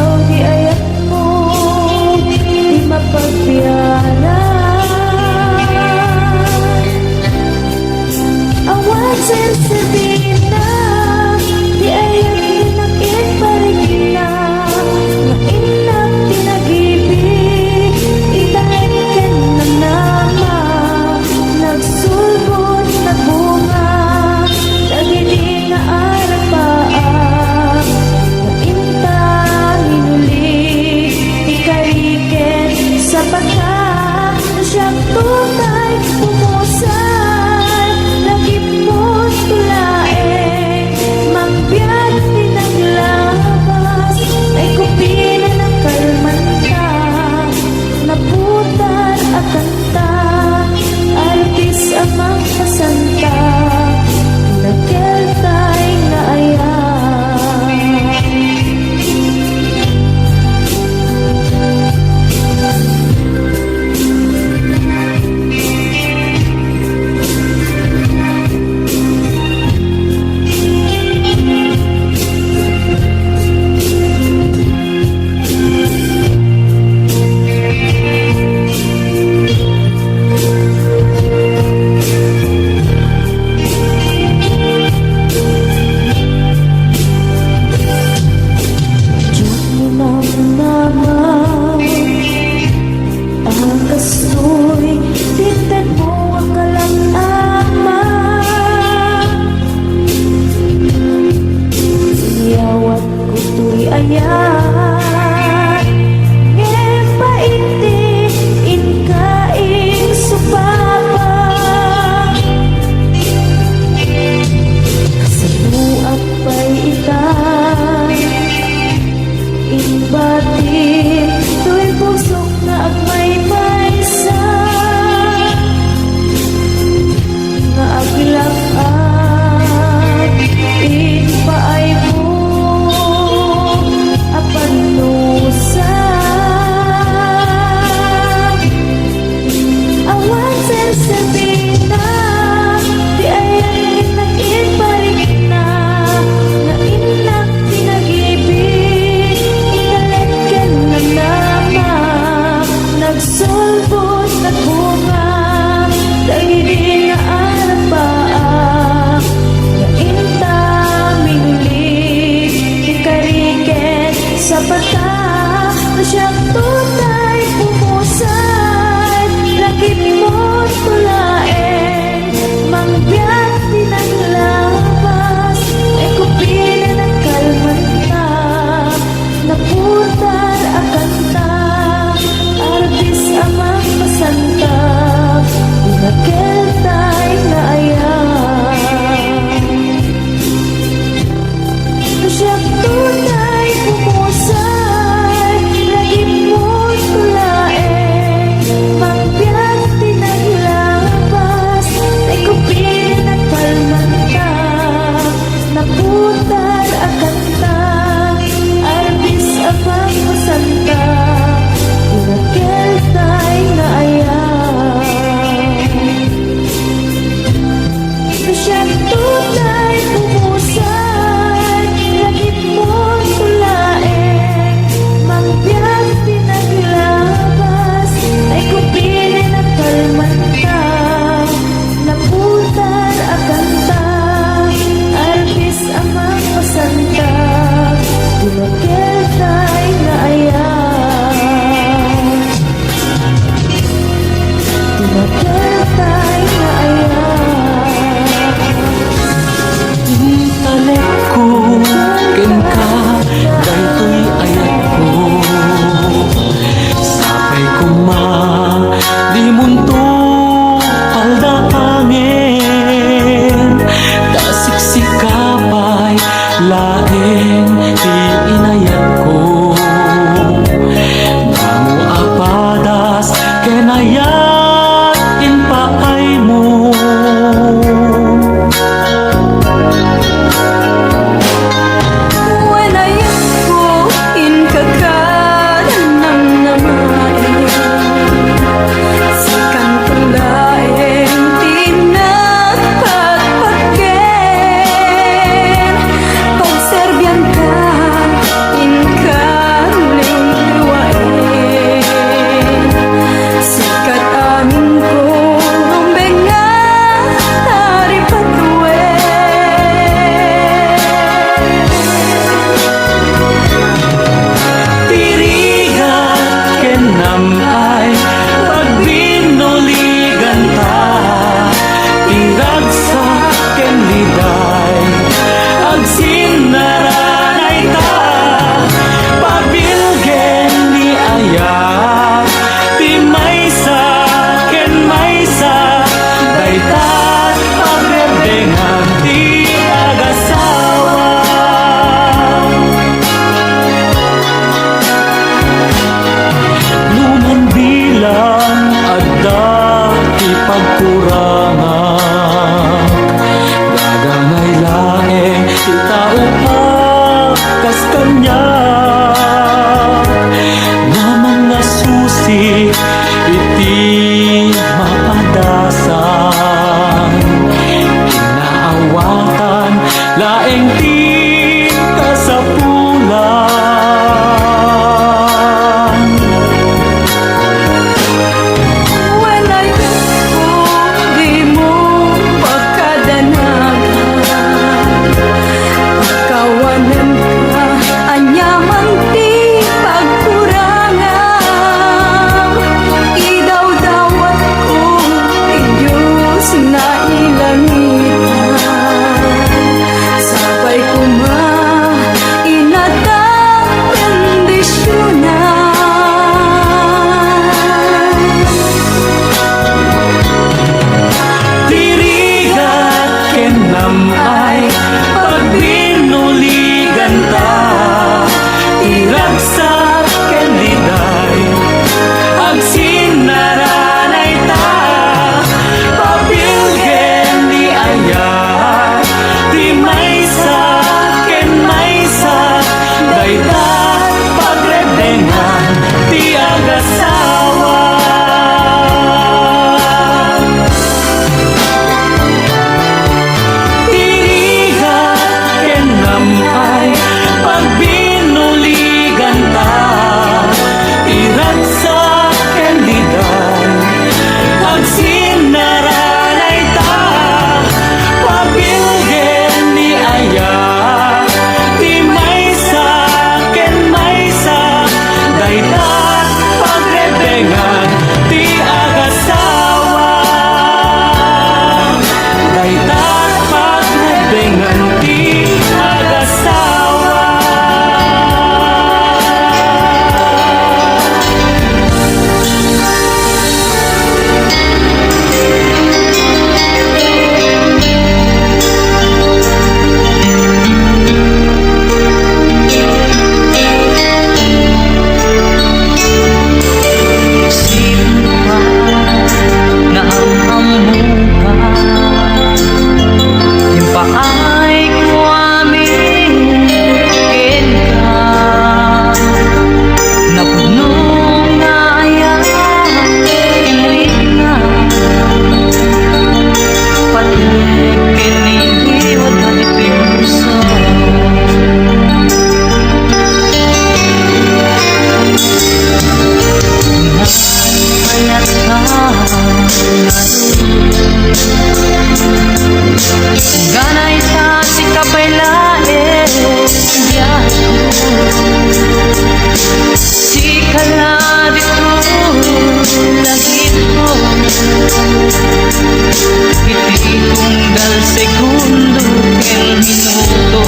unggal segundo ken minuto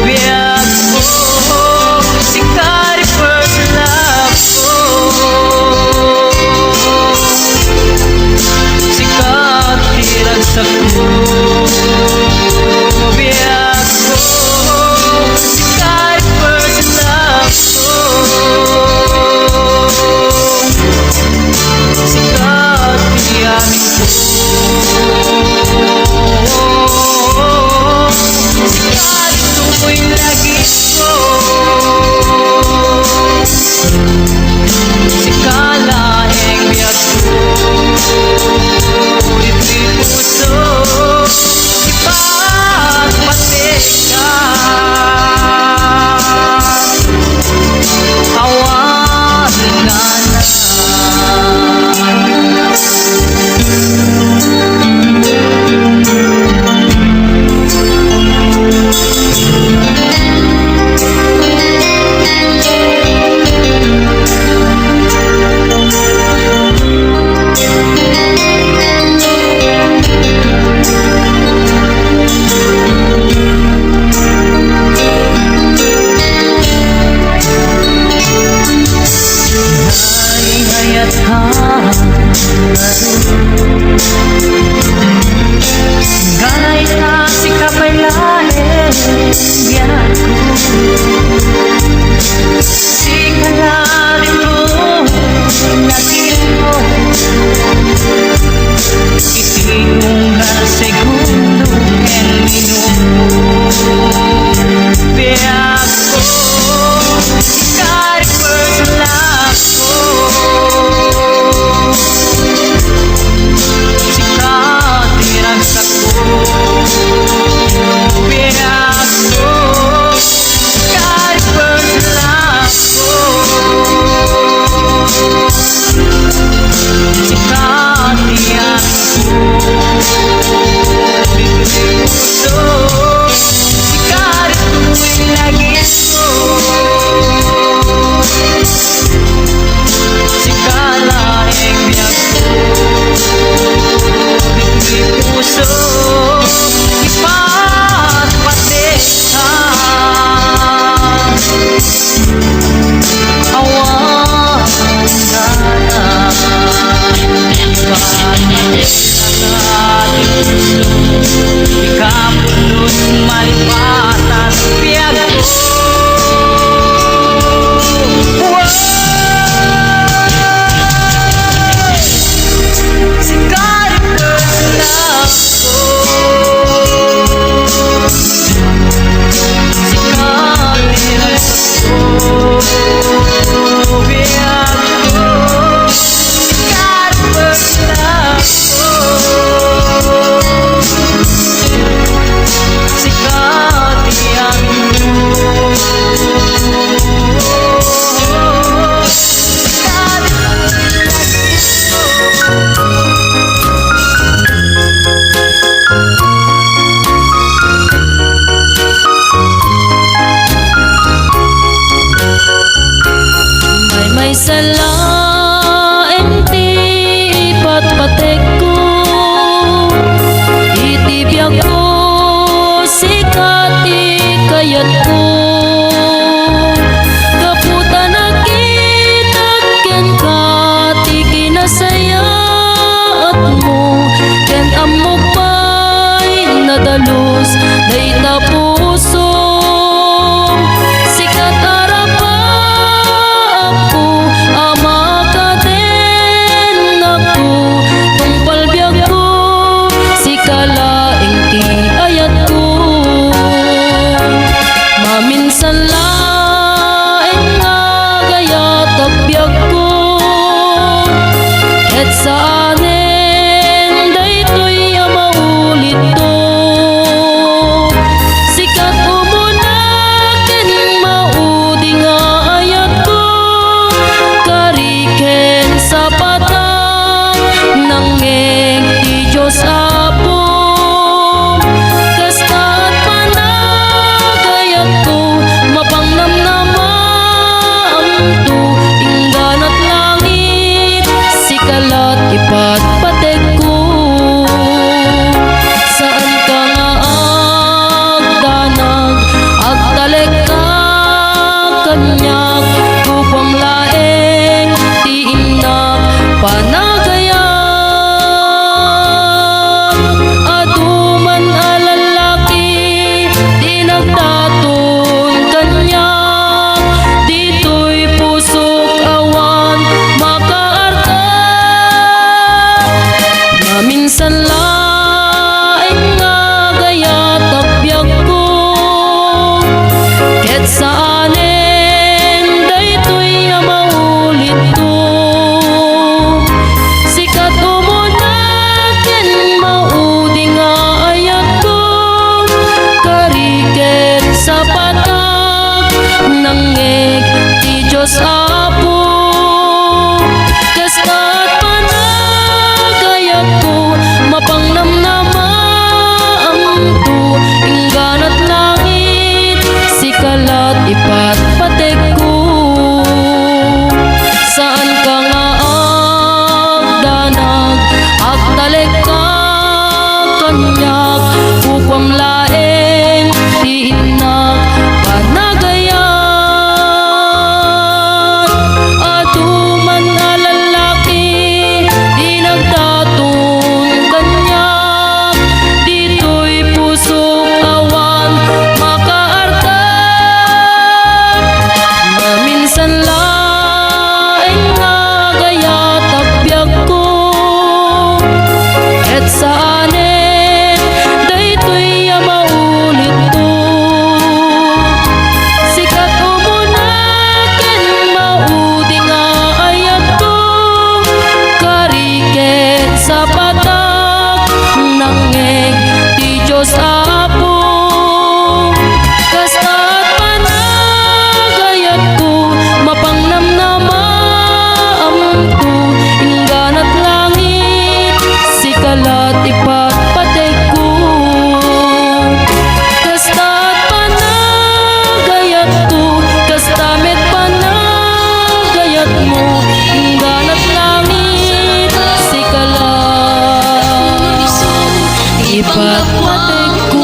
biag ko si kari first love ko si katirag sa ko biag ko si kari first love ko si katiyamin ko ko'y lagi ko si kalaeng biyak ko ito'y puso ipagpatika awalan ipa amto ingganat langit sikalat ipat patek ko saan ka nga agdanag agdalek ka kanyak kukwam laeng tiinak panagayan aduman alalaki di nagtatong kanyak dito'y pusok awan makaarta maminsan laeng nagayat abiyag ko et saanen daytoy maulit to sikat umunaken maudi nga ayat to kariket sa patak nangeg ti Diyos Apo kasta't panagayat ko mapangnamnamam to ingganat langit sikalat ipat patek ko kasta't panagayat ko kastamet panagayat mo ingganat langit sikalat ipat patek ko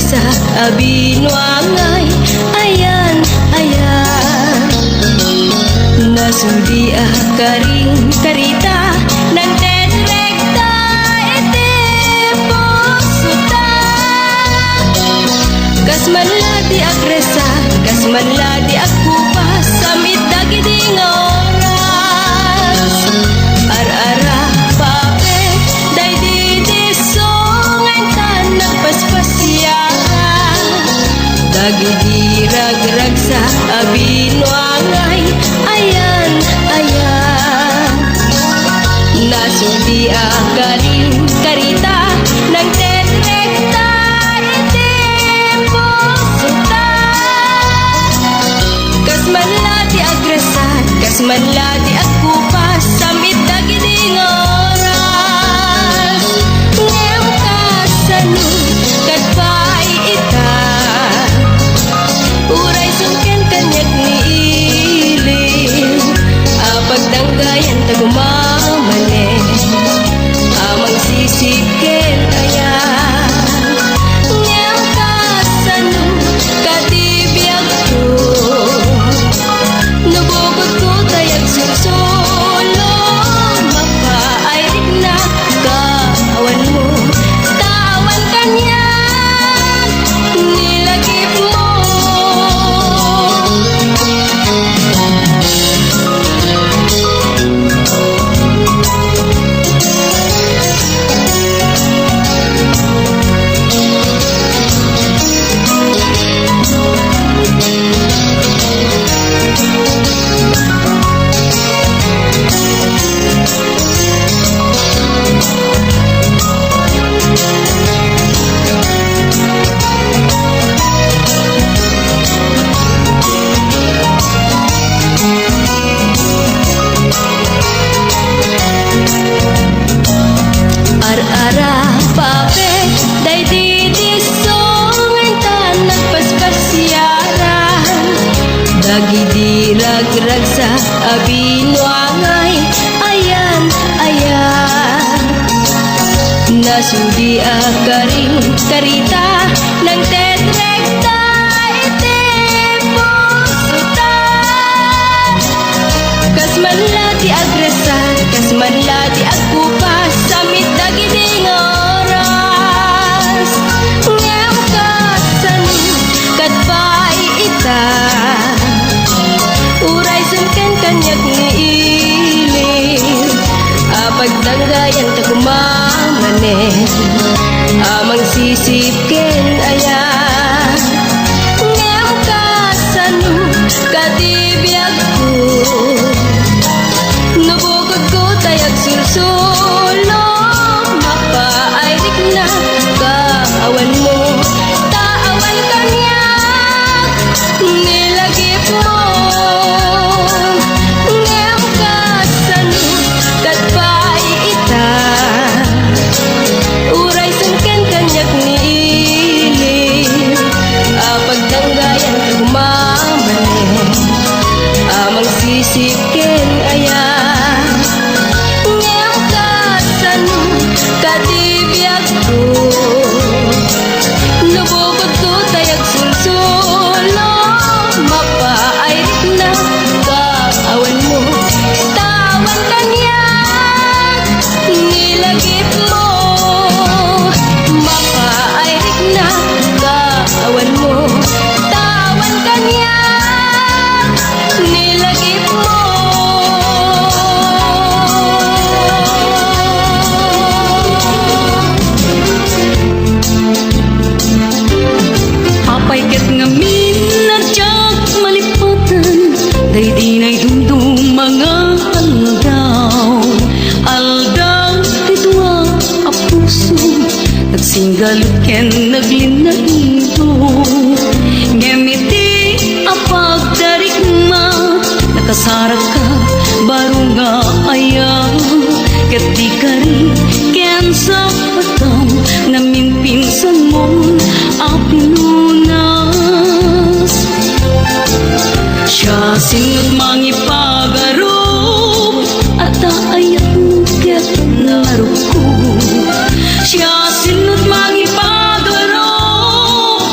sa abinwangay. Ayan, ayan. Nasudi karing karita ng tetrekta iti pusuta. Kasmanla di agresa, kasmanla di agkupas, samit dagiti nga oras. Ar-ara pape, day di disongan ka nagpaspasyara. Dagiti ragrag sa abinwangay. Ayan, ayan. Nasudi karing karita ng tetrekta iti pusuta. Kasmanla di agresan, kasmanla di agkupas, samit dagiti nga oras. Ngem kasano kadpay ita, uray sungken kanyak ni ilim. Pagdanggayan tagumamane, amang sisipken ayan. Ngem kasano katibiyag ko, nabukod ko tayag susulo. Mapairik na kawan mo, tawan kanya nilagip mo. Ar-ara pape, day di disongan ta nagpaspasyaran. Dagi di ragrag sa abinwangay. Ayan, ayan. Nasudi karing karita ng tetrekta iti pusuta. Kasmanla di agresan, kasmanla di agkupas, samit dagiti nga oras. Ngem kasano kadpay ita, uray sungken kanyak ni ilim. Pagdanggayan tagumamane, amang sisipken ayan. Ngem kasano katibiyag ko, nabukod ko tayag sursulo. Mapairik na kaawan mo, tawan kanyak nilagip mo. Ngem kasano kadpay ita, uray sungken kanyak ni ilim. Pagdanggayan tagumamane, amang sisipken ayan. Ngem kasano katibiyag ko, nabukod ko tayag sulsulo. Mapairik na kaawan mo, tawan kanyak nilagip mo. Mapairik na kaawan mo, tawan kanyak nilagip mo. Apay ket ngamin nadyak malipatan, day di nay dumdum mga aldaw. Aldaw tidwa a puso, nagsinggalot ken naglinaido. Ngemiti a pagdarigma, nakasarak ka baro nga ayaw. Ket di ka rin ken sa pataw, namin pinsan mo a pinunas. Siya sinut mangipagarop, at ayat mo ket naruko. Siya sinut mangipagarop,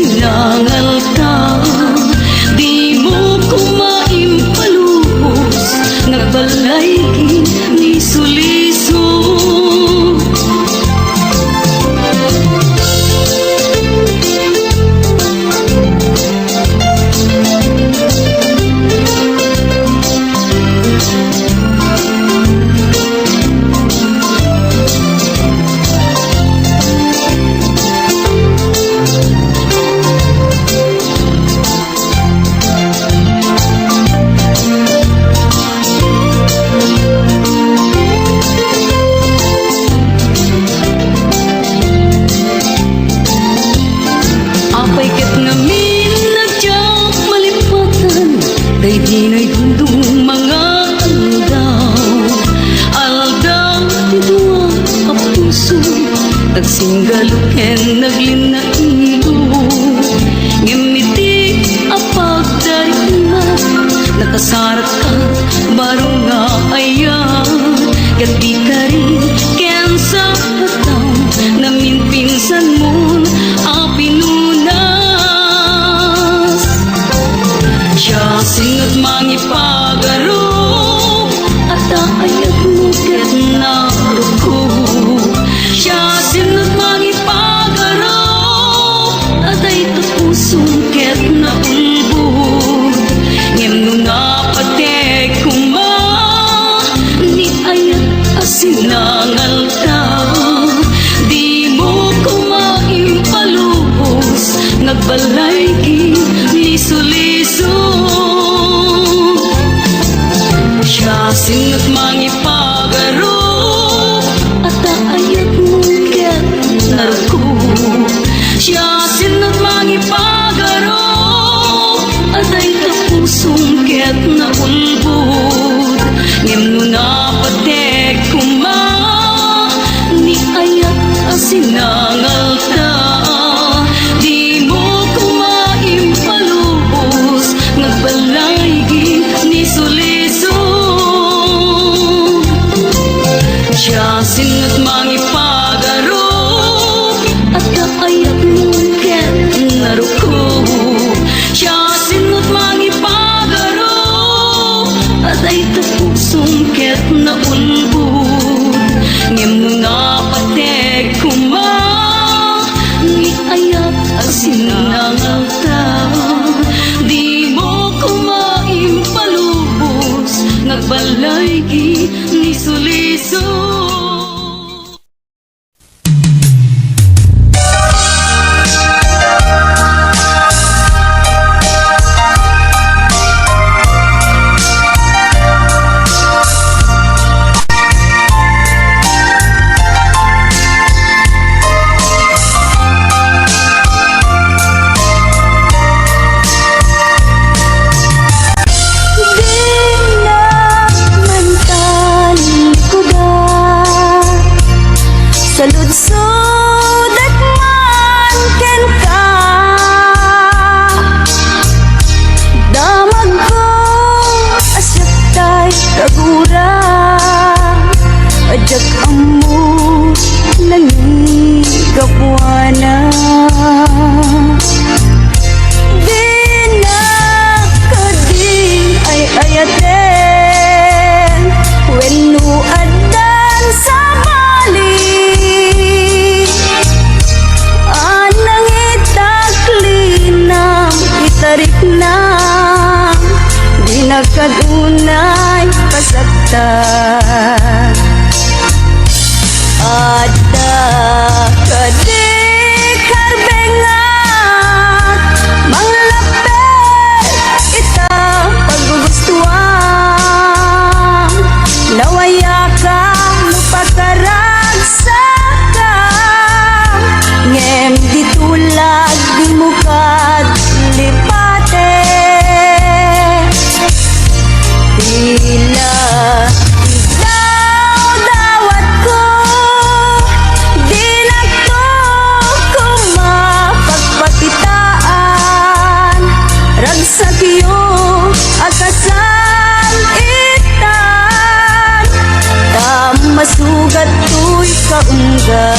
asinangal ka. Di mo ko maimpalubos, nagbalay ni suliso. Apay ket ngamin nagtiyak malipatan, kay di na'y gundong mga aldaw ti duwa a puso, nagsinggaluken naglinaiyo. Ngimiti a pagdaringan, nakasarat ka baro nga ayan. Ket di ka rin ken sa hataw, namin pinsan mo a pinunas. Siya singot mangipagaro, at aayat mo ket naruko. Siya singot mangipagaro, at ay tapusong ket naulbod. Ngem no napatek kuma, ni ayat asinangal ka. Di mo ko maimpalubos, nagbalay liso-liso. Siya singot mangipagaro, at aayat mo ket naruko. Siya singot mangipagaro, at ay kapusong ket naulbod. Ngem no napatek kuma, ni ayat asinangal ka. Di mo ko maimpalubos, nagbalay ni suliso. Siya singot mangipagaro, at kaayat mo ket naruko. Siya singot mangipagaro, at ay tapusong ket naulbod. Ngem no napatek kuma, ni ayat asinangal ka. Di mo ko maimpalubos, nagbalay ni suliso. Saludsod at man ken ka, damag ko asyatay kagura, ajak amo nangigapwana. Di na kadi ay ayaten, wenno adan sa bali. Tarik na, di nagkadunay pasagtan. Ada kadi karbengat, manglapet ita paggugustuhan. Nawaya ka mupakaraksakan, ngem ditulag di mukat lipate. Tila ikaw dawat ko, di na to ko mapagpakitaan. Ragsak iyo akasan itan, masugat to'y kaunggat.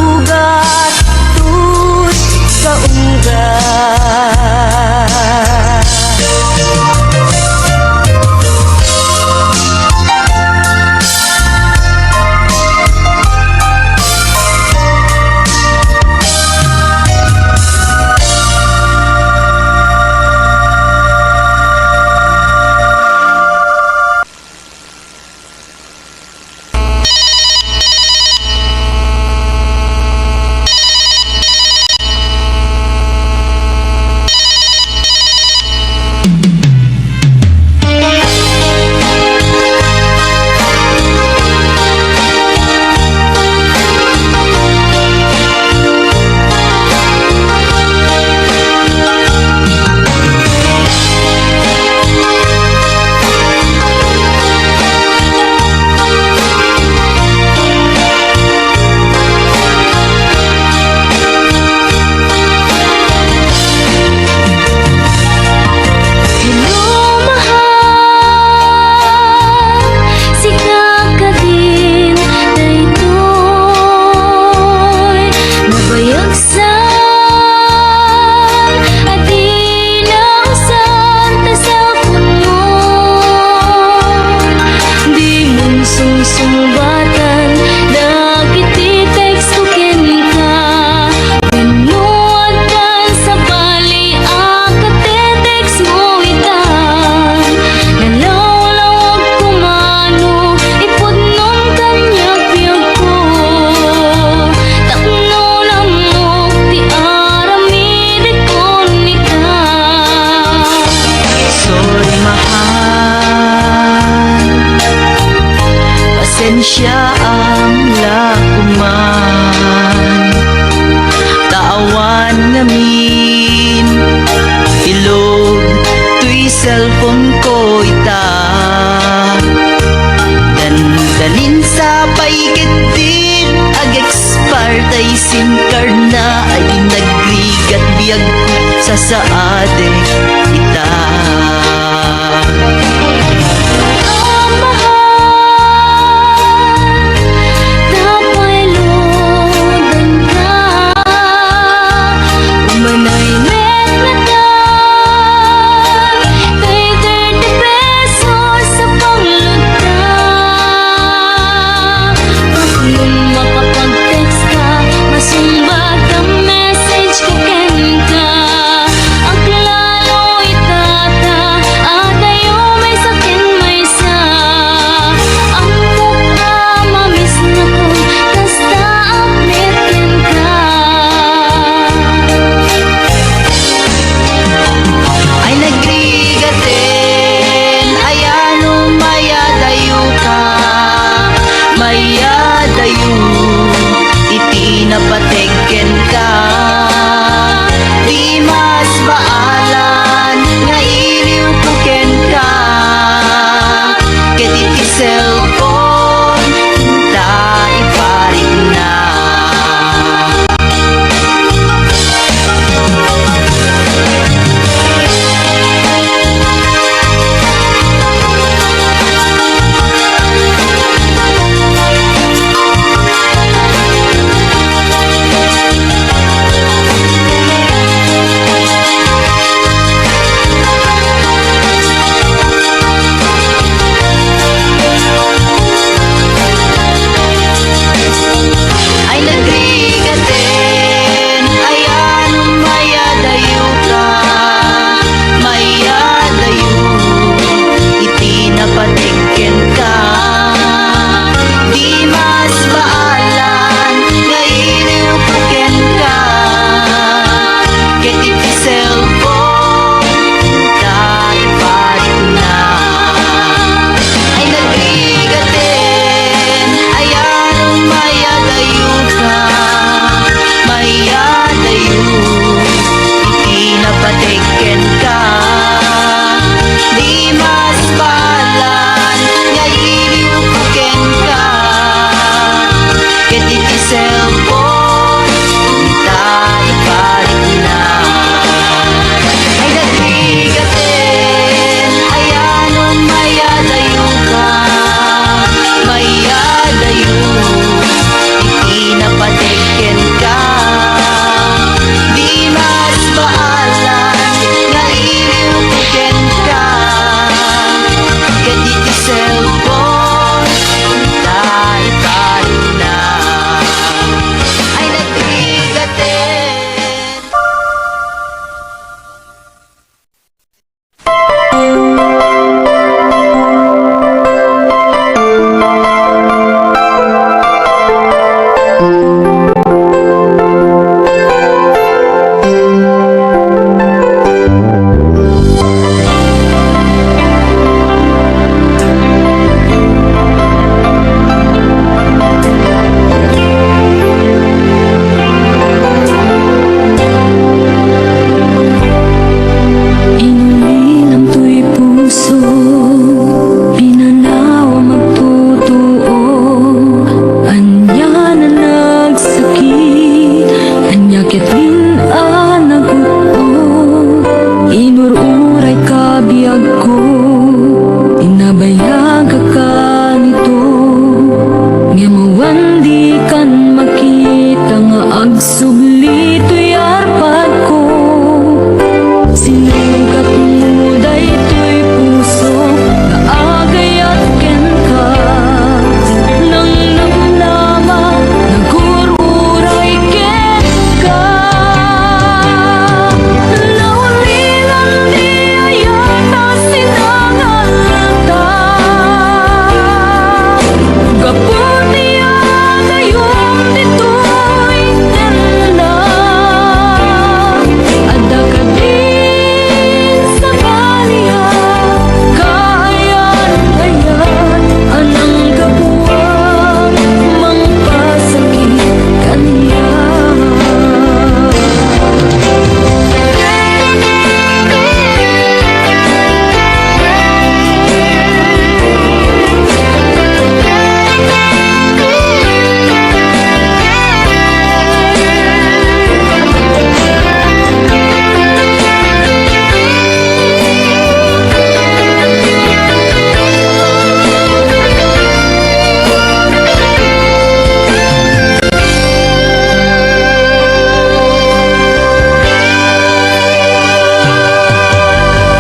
masugat tuy kaunggat. Pasensya ang lakuman, taawan ngamin, ilog tuy cellphone ko ita. Dandanin sa paikitid, ag-expire tay SIM card na ay nagrigat biyag sa saade ita. Napateken ka, di mas baalan nga iliw puken ka, ket iti cellphone ta iparik na. Subli to'y arpad ko, sinugat mo day to'y puso na agayat ken ka. Nang namnama, nagururay ken ka. Naulilan di ayata sinangalta, gaputi agayong dito'y tenda. Ada ka din sa balya, kaayat-ayat anang kabuwang mangpasakit kaniya.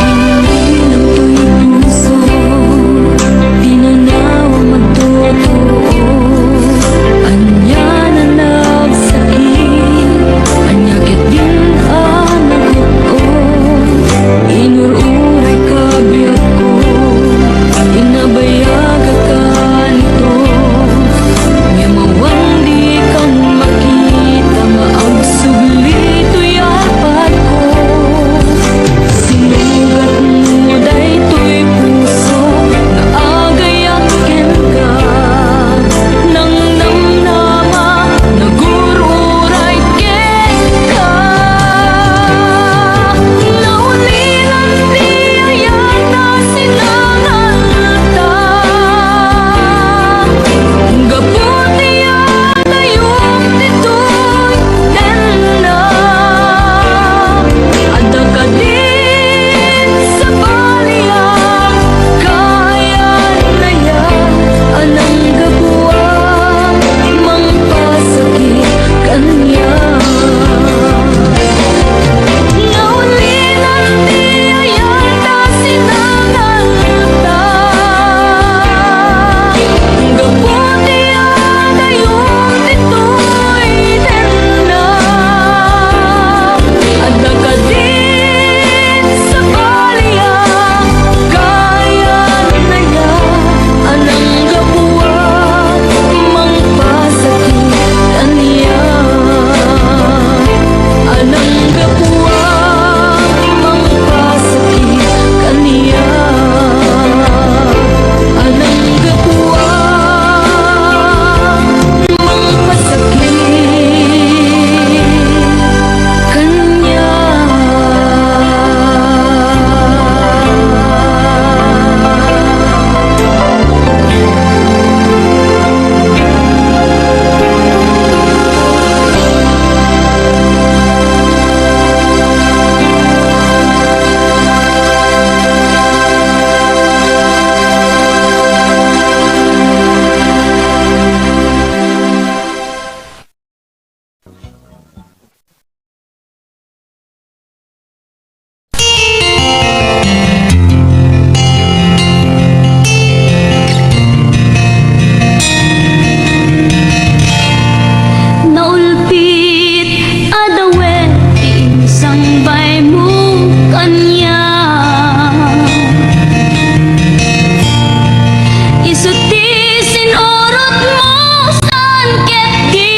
Pinilang to'y puso, pinanawa magtotoo. Anya na nagsakit, anya ket din anagot ko. Inururay ka biyak ko, inabayag ka nito. Yamawang di kang makita, maagsubli to'y arpad ko. Sinugat mo day to'y puso na agayat ken ka. Nang namnama, nagururay ken ka. Naulilan di ayata sinangalta, gaputi agayong dito'y tenda. Ada ka din sa balya, kaayat-ayat anang kabuwang mangpasakit kaniya. Naulilan di ayata sinangalta, gaputi agayong dito'y tenda. Ada ka din sa balya, kaayat-ayat anang kabuwang mangpasakit kaniya. Anang kabuwang mangpasakit kaniya. Anang kabuwang mangpasakit kaniya. Naulpit adawen tiinsambay mo kanya. Isutisin orot mo saan ket di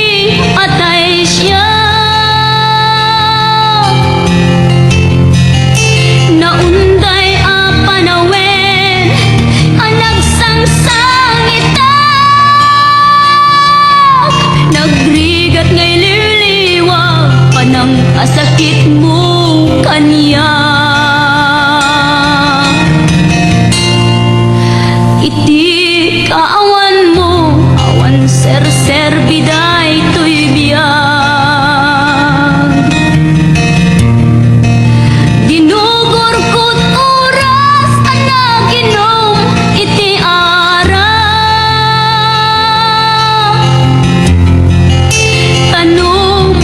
atay siya. Naunday a panawen ang nagsangsangita, nagrigat ngay liliwag panang asakit mo kaniya. Iti kaawan mo, awan ser biday to'y biyag. Ginugor ko't oras ang naginom iti ara. Tanong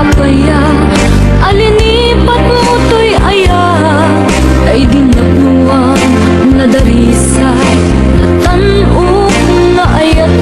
Apaya, alinipat mo to'y aya, ay di napluwang na darisay, na tanong na ayat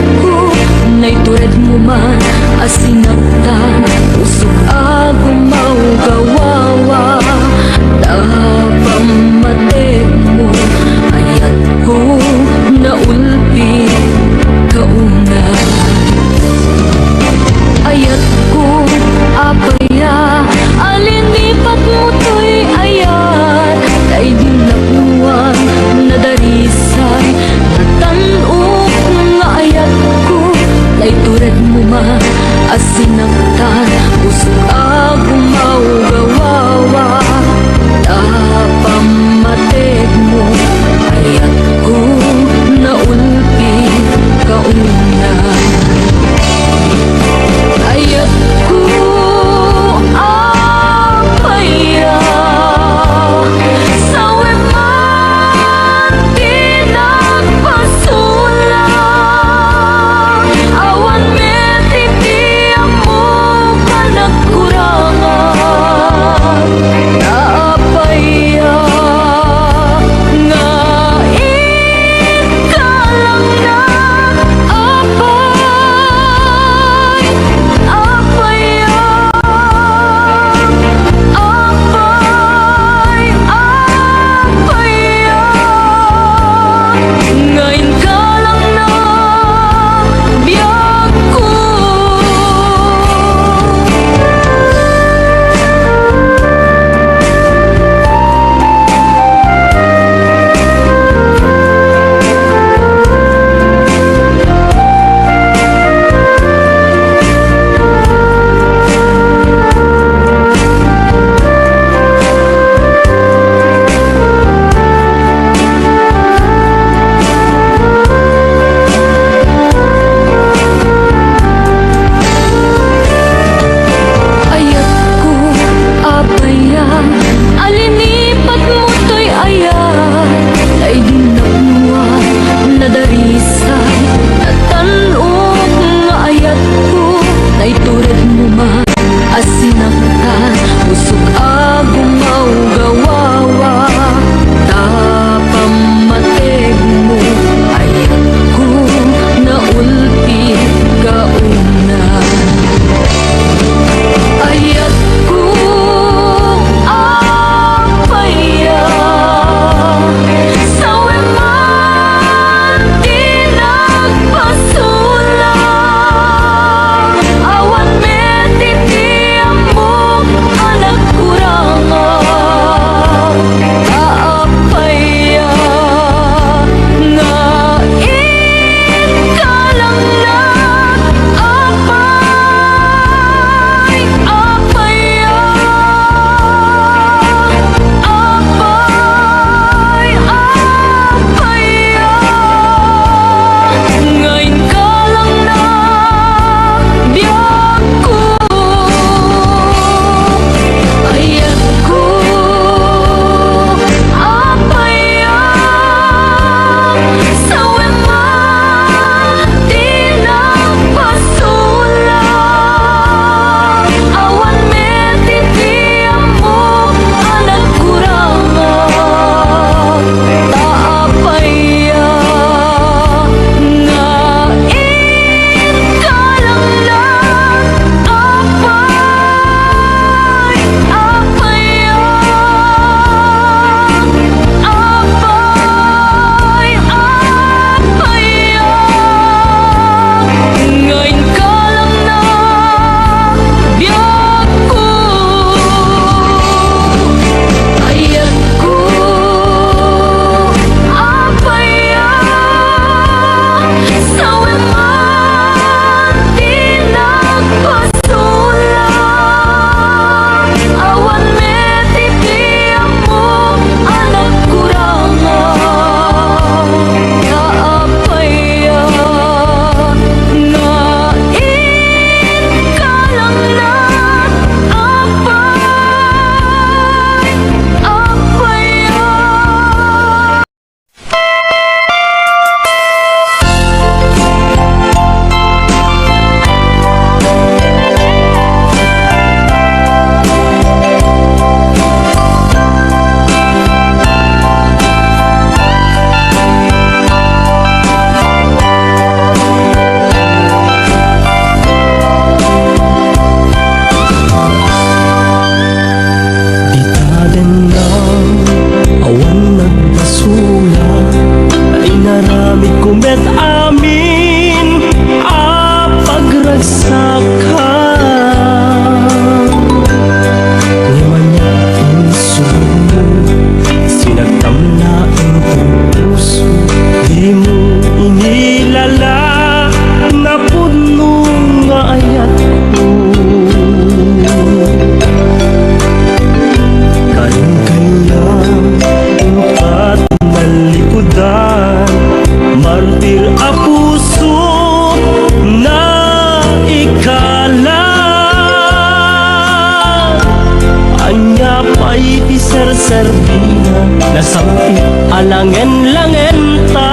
serbina nasamit alangen-langen ta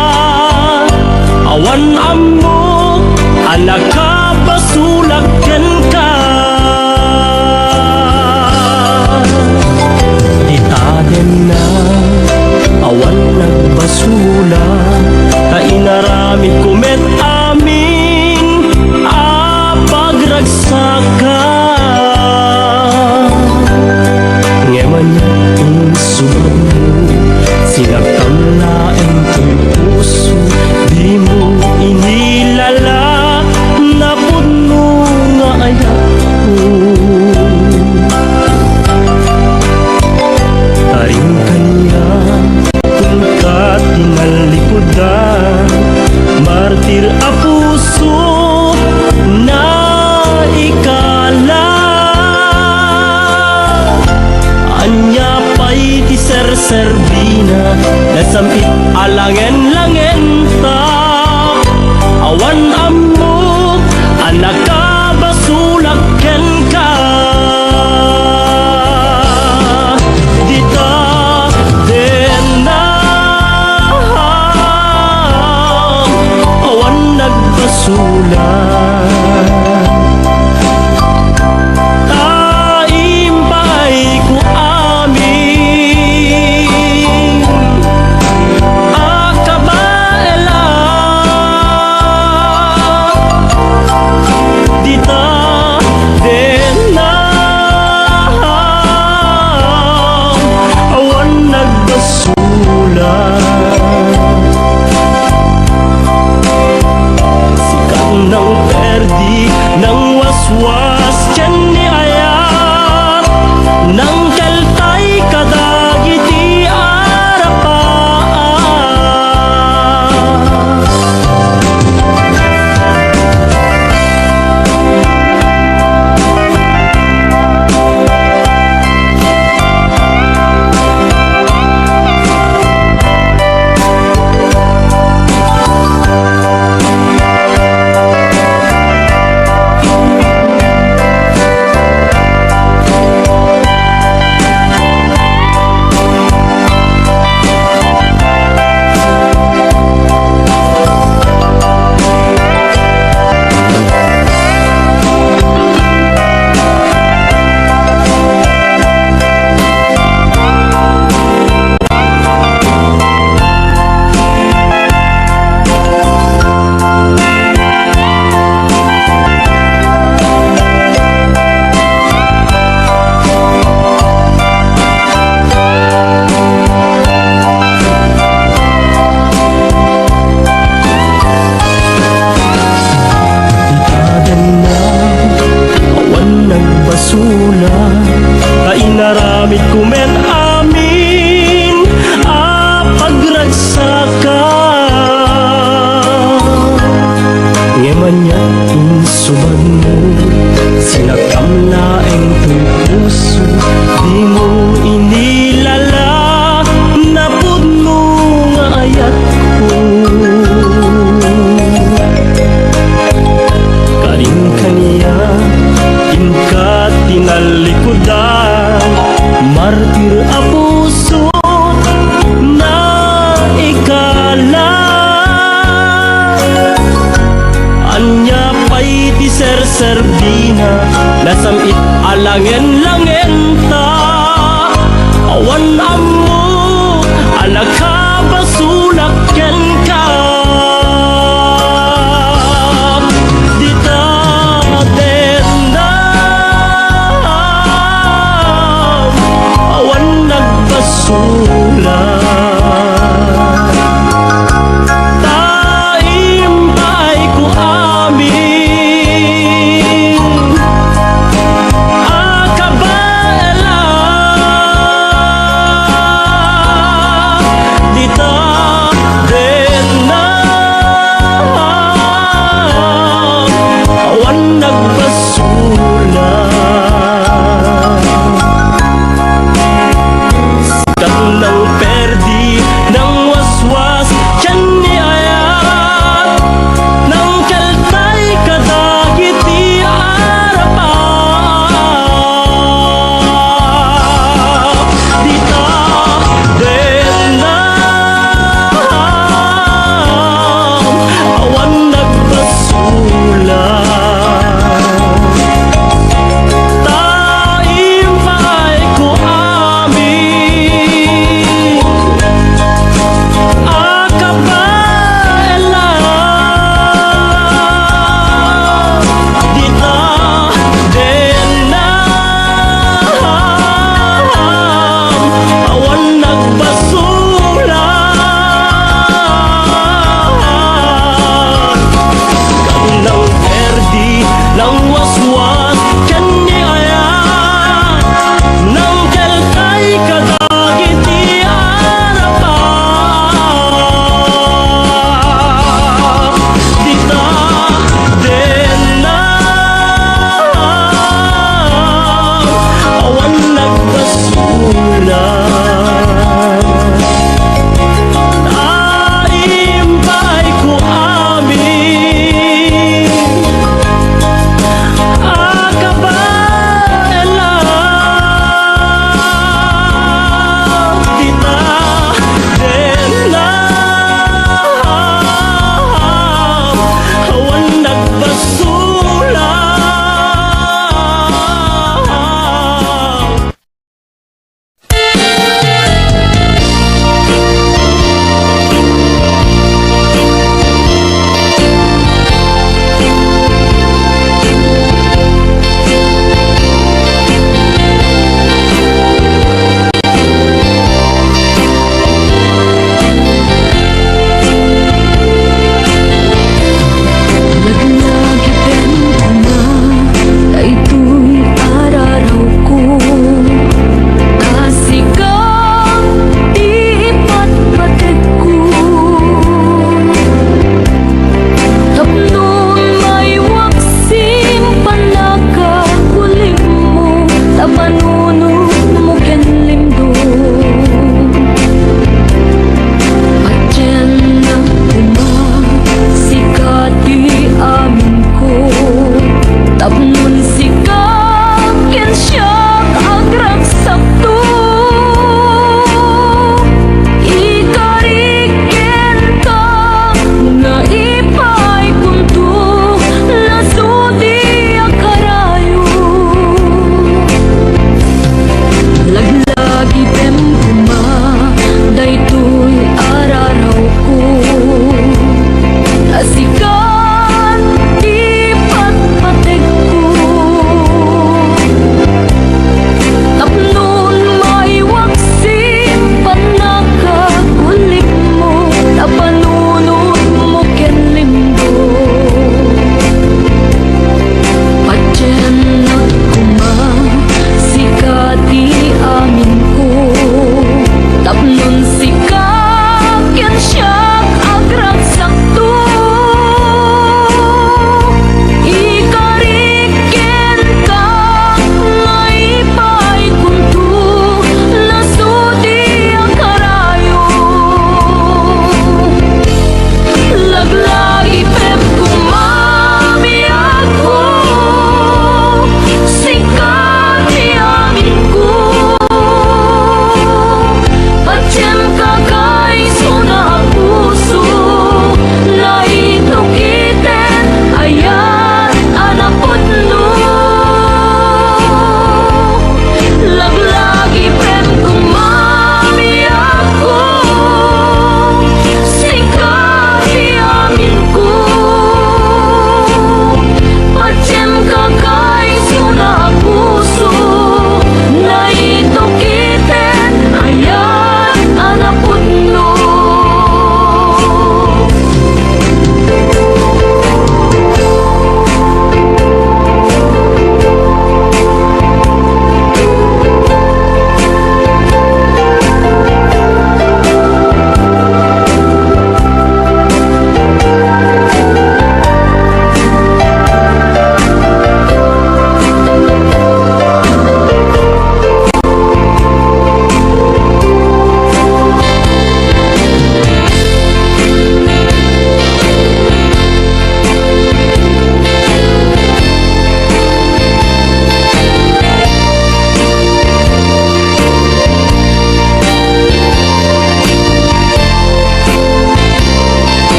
awan amok anak ka basulagken ka itaden na awan nagbasula ta inaramid kumet amin pagragsaka ngeman yung subag mo sinaktam na ang puso di mo inilala na puno nga ayak ko taring kanya kung ka tinalikodan martir a puso na ikala anya pa'y ti serbina nasamit alangen-langen ta awan amok anak ka basulagken ka dita den na awan nagbasulan nang waswas tiyan ni ayat nang keltay kadagiti arapaan naramid kumet amin pagragsaka ngeman niya insubag mo sinakam laeng puso di mo inilala na puno nga ayat ko karing kaniya inka tinalikodan martir a puso na ikala anya pa'y ti serbina nasamit alangen-langen ta awan amo anak ka basulagken ka taimbay ko amin iti harapan. Di ta din na awan nagpasulan. Taimbay ko amin akabalan.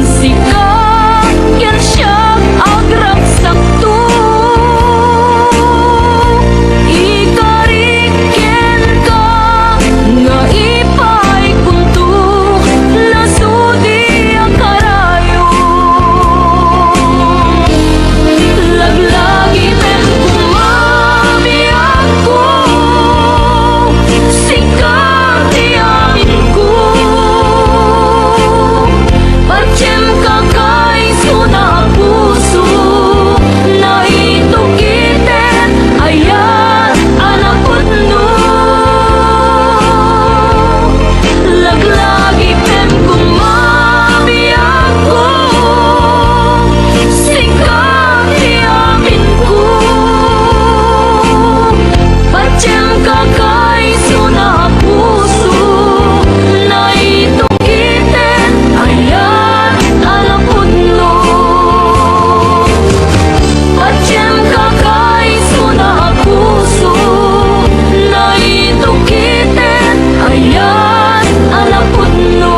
sika yan siya agragsak to. Ikariken ka nga ipay kunto nasudi ang karayo. Laglagi men kumami ako sikat di amin ko. Pacem kakay suna puso na itukiten ayat anak putno. Laglagi men kumami ako sikat di amin ko. Pacem kakay suna puso na itukiten ayat anak putno. Pacem kakay suna puso na itukiten ayat anak putno.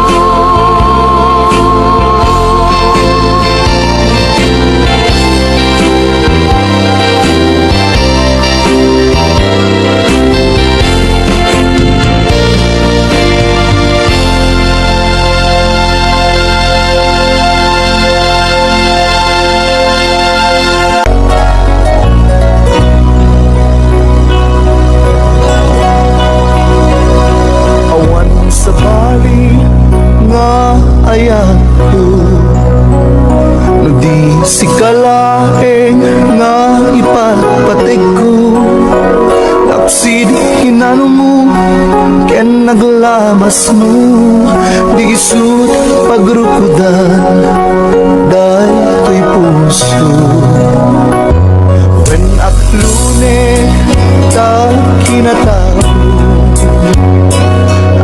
Awan sa bali nga ayan ko, no di sikalaeng nga ipapatig ko. Lapsid hinano mo ken naglabas mo, di isut pagrukudan dahil ko'y puso. When aklune ta kinatao,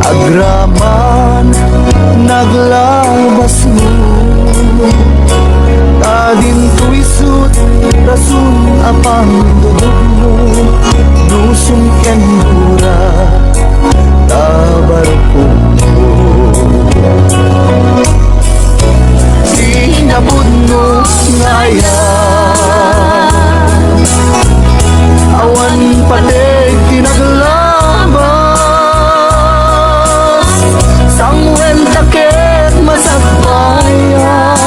agraman naglabas mo, tadin tuisut rasun apang dudog mo, nusum ken hura tabar ko. Sinabud mo ngayon, awan patig tinaglabas, sangwen takit masakbayan,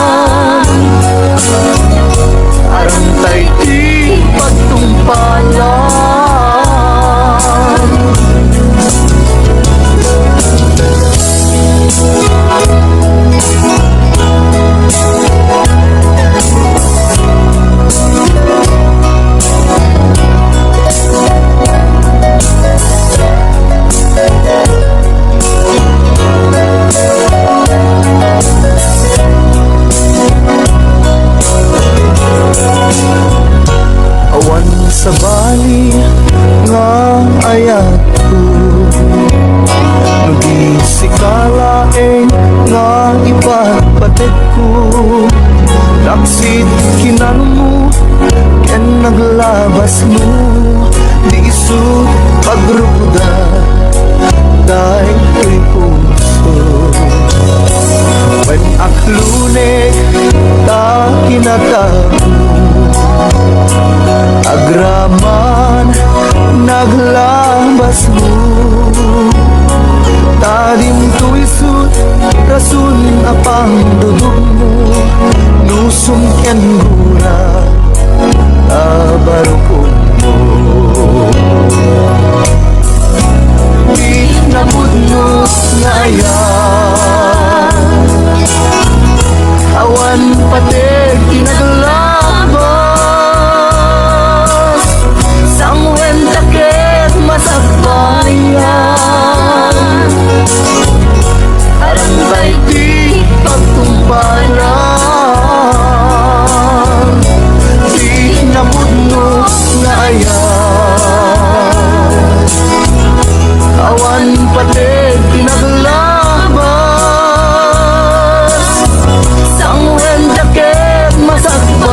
arang tay di pagtumpalan. Awan sa bali nga ayat ko, no di sikalaeng nga ipagpatig ko. Laksid kinano mo ken naglabas mo, di isut pagruda dahil ko'y puso. When aklune ta kinatao, agraman naglabas mo, tadim tuisut rasun apang dudog mo, nusum ken hura tabarukon mo. Di nabud mo ngayon, awan patig tinaglabas, sangwen takit masakbayan, arang tay di pagtumpalan. Di nabud mo ngayon, awan patig tinaglabas, sangwen takit masakbayan.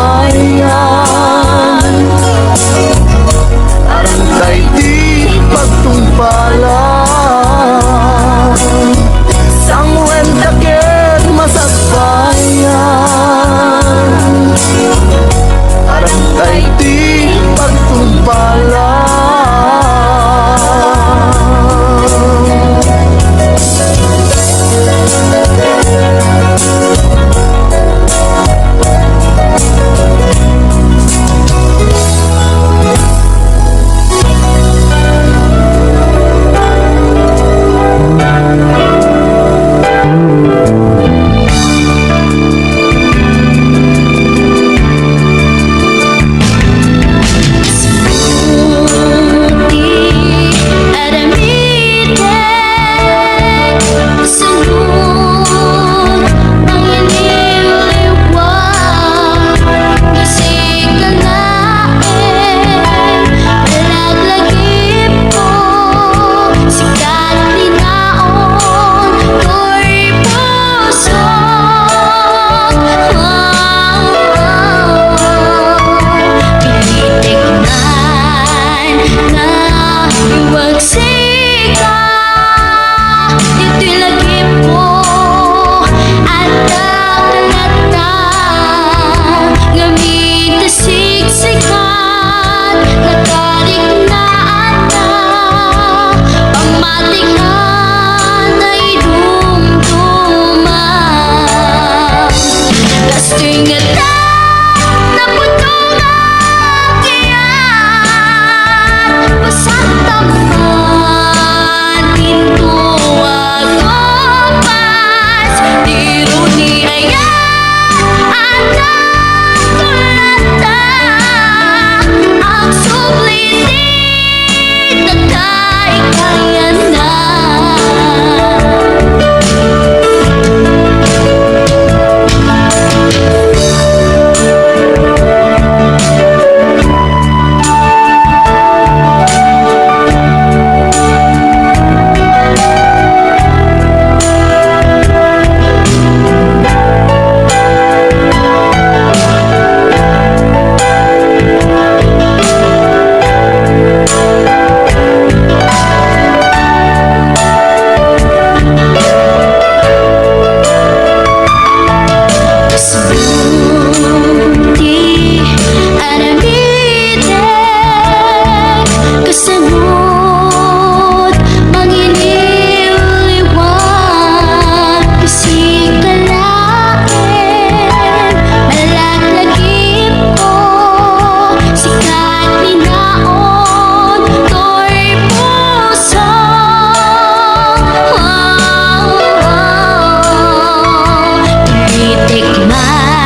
Ingatan na putong akyat Pasaktapan pintu agopas Diruni ayat ada kulata Ang sublitin na kay kayanan Di anamitek kasanod mangiliwliwag Kasikalain malaglagip ko Sikat ninaon to'y puso Titikman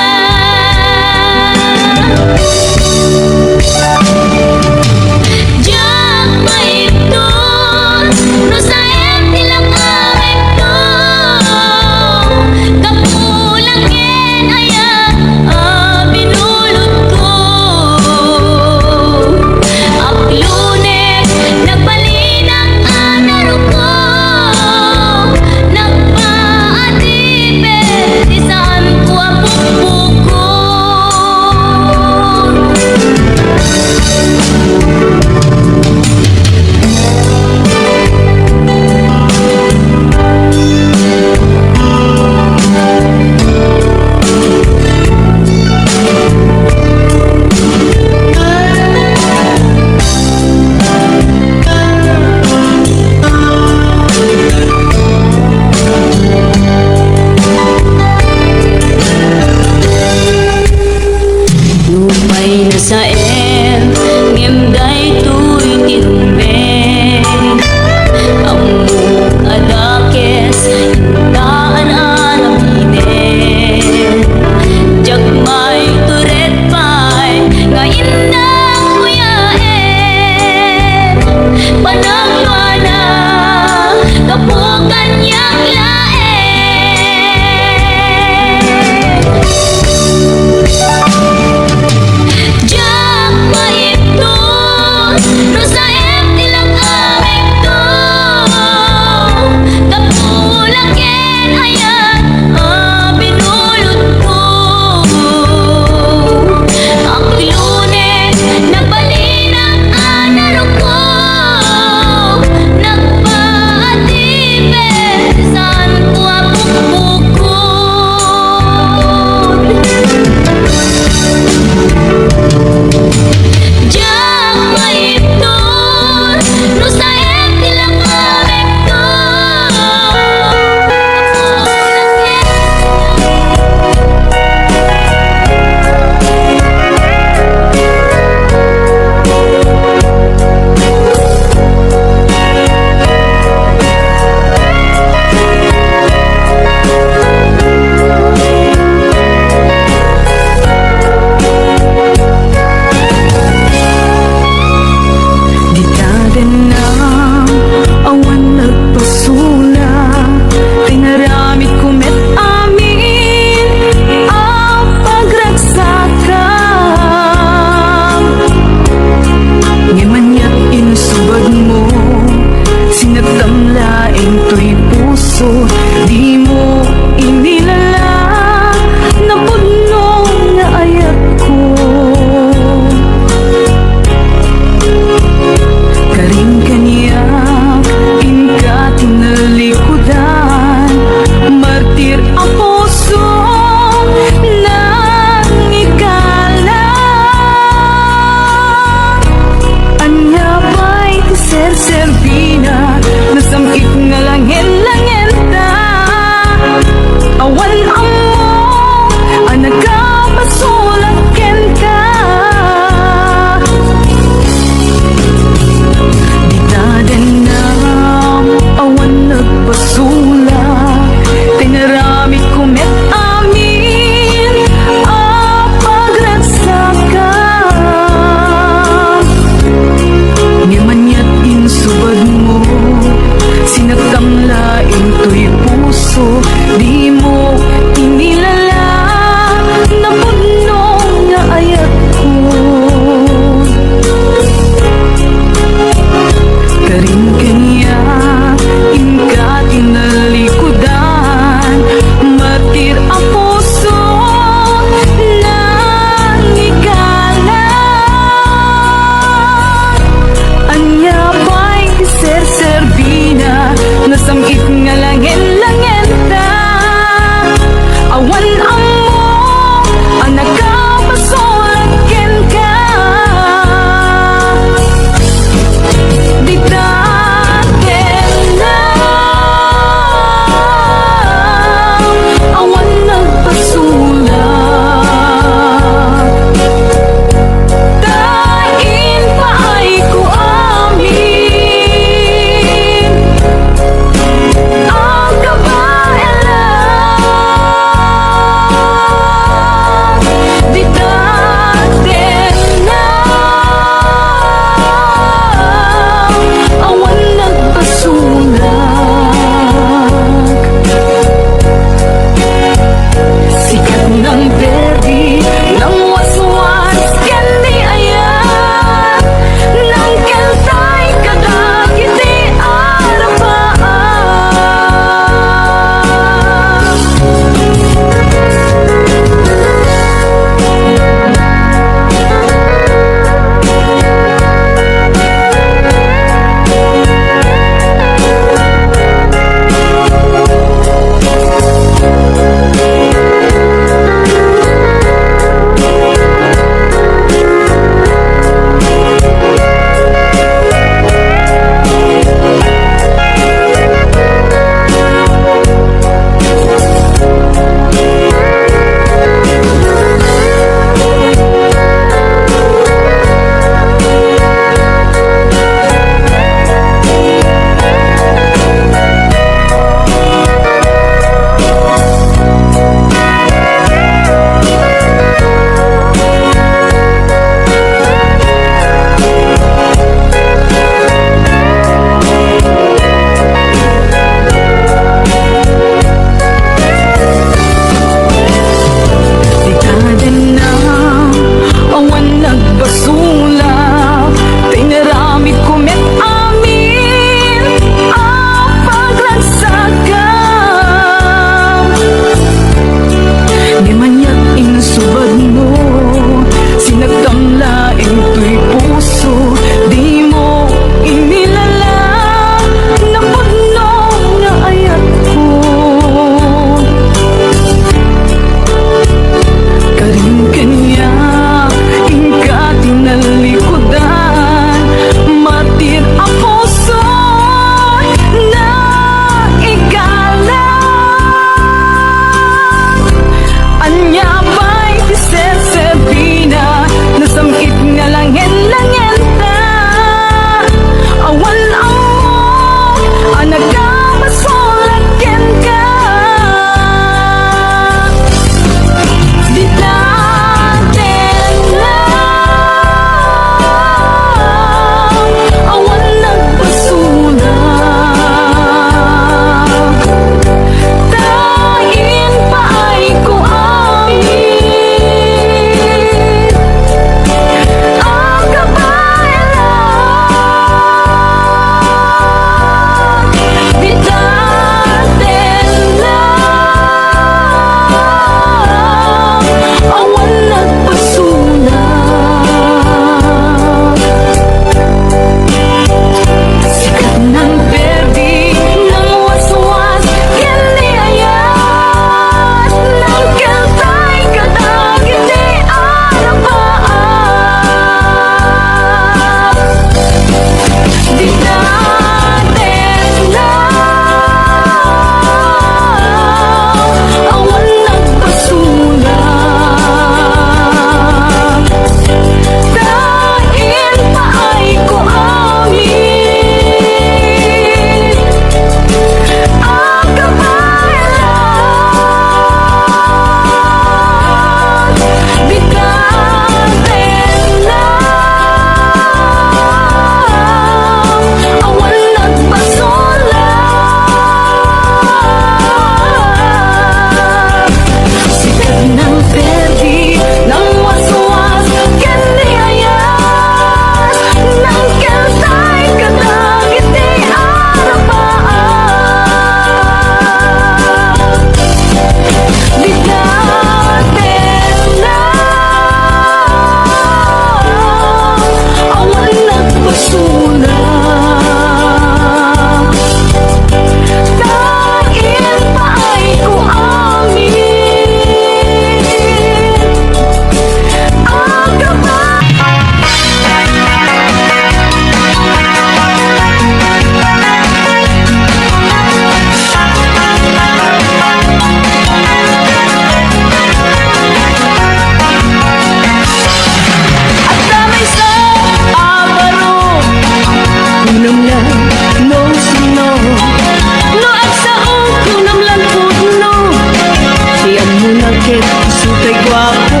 sutay gwapo.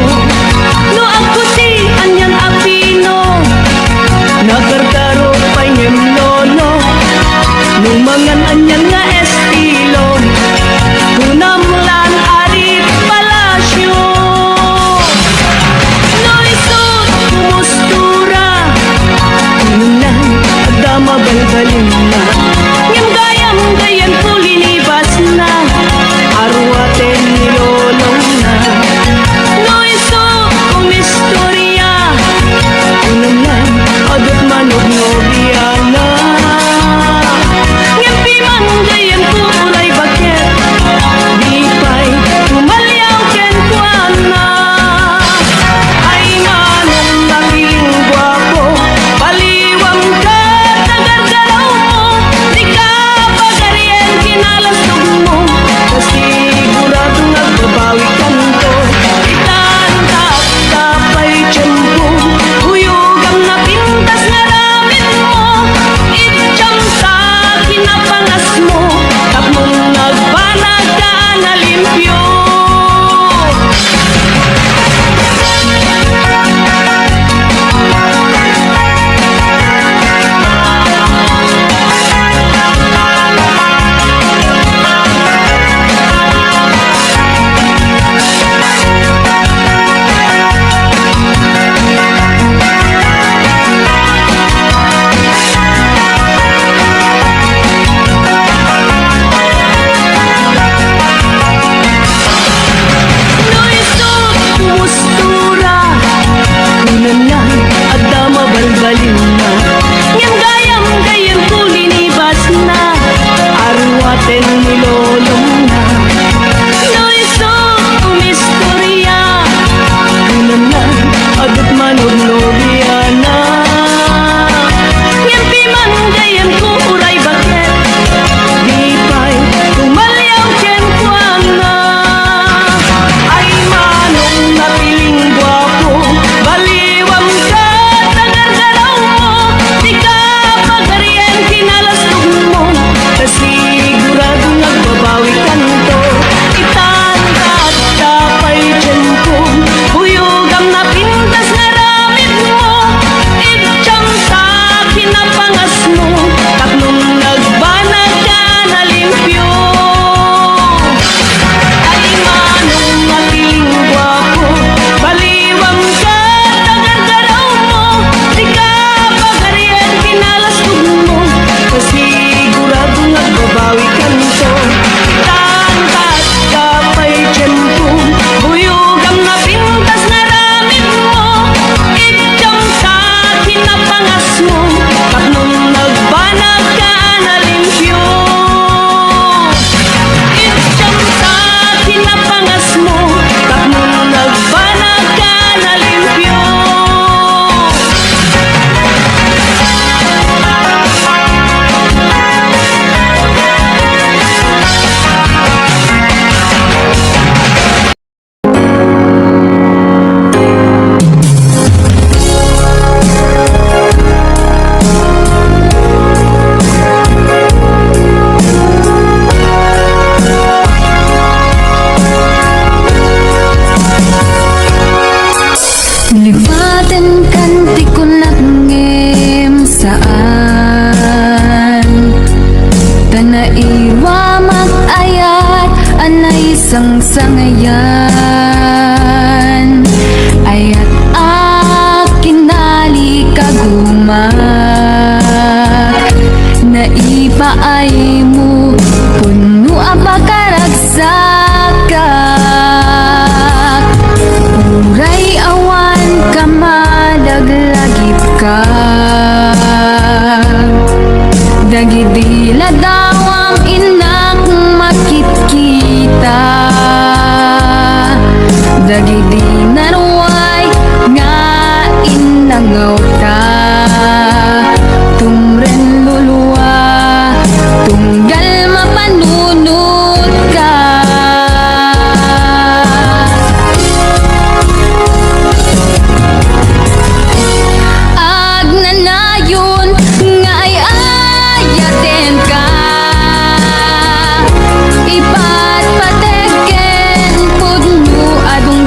No ang puti, anyan apino, nagargaro pa'y niyem lolo. Numangan anyan nga estilo, hunamlan ari palasyo. No isot kumustura, inunan agdama balbalin na. Ngem gayam gayan pulinibas na, arwaten nilolong na. No isot kumistorya, inunan adot manog nobiana. Ngem pimang gayan kulay baket, di pa'y tumalyaw ken kuana. Ay manong nakiling gwapo, paliwang ka tagargaraw mo. Di ka pagaryen kinalastog mo, kasigurado nagbabawi kanto. Itantak tapay tiyempo, huyugang napintas na ramen mo. Itiyam sa kinapangas mo, tapmong nagbanag ka na limpyo. No isot kumustura, kunanan agdama balbalin na. Ngem gayam gayan kulinibas na, arwaten nilolong na. No isot kumistorya, kunanan adot manog nobiana. Ngem pimang gayan kuray baket, di pa'y tumalyaw ken kuana. Ay manong napiling gwapo, baliwang ka tagargaraw mo. Di ka pagaryen kinalastog mo, kasigurado nagbabawi kanto. Itantak tapay tiyempo, huyugang napintas na ramen mo. Itiyam sa kinapangas mo, tapnong nagbanag ka na limpyo. Ay manong nakiling gwapo, baliwang ka tagargaraw mo. Di ka pagaryen kinalastog mo, kasigurado nagbabawi kanto. Itantak tapay tiyempo, huyugang napintas na ramen mo. Itiyam sa kinapangas mo, tapnong nagbanag ka na limpyo. Itiyam sa kinapangas mo, tapnong nagbanag ka na limpyo. Libaten kan di ko nagngem saan Tanaiwa mag-ayat anay isang sangayan Ayat akinali kagumak Naipaay mo puno apakaragsakat Uray awan ka madaglagip ka Dagidila daw ang inak makit-kita Dagidi naruay nga inangaw ka Tumren luluwa tunggal mapanunod ka Agnanayon nga ay ayaten ka Ipatpateken pudno adong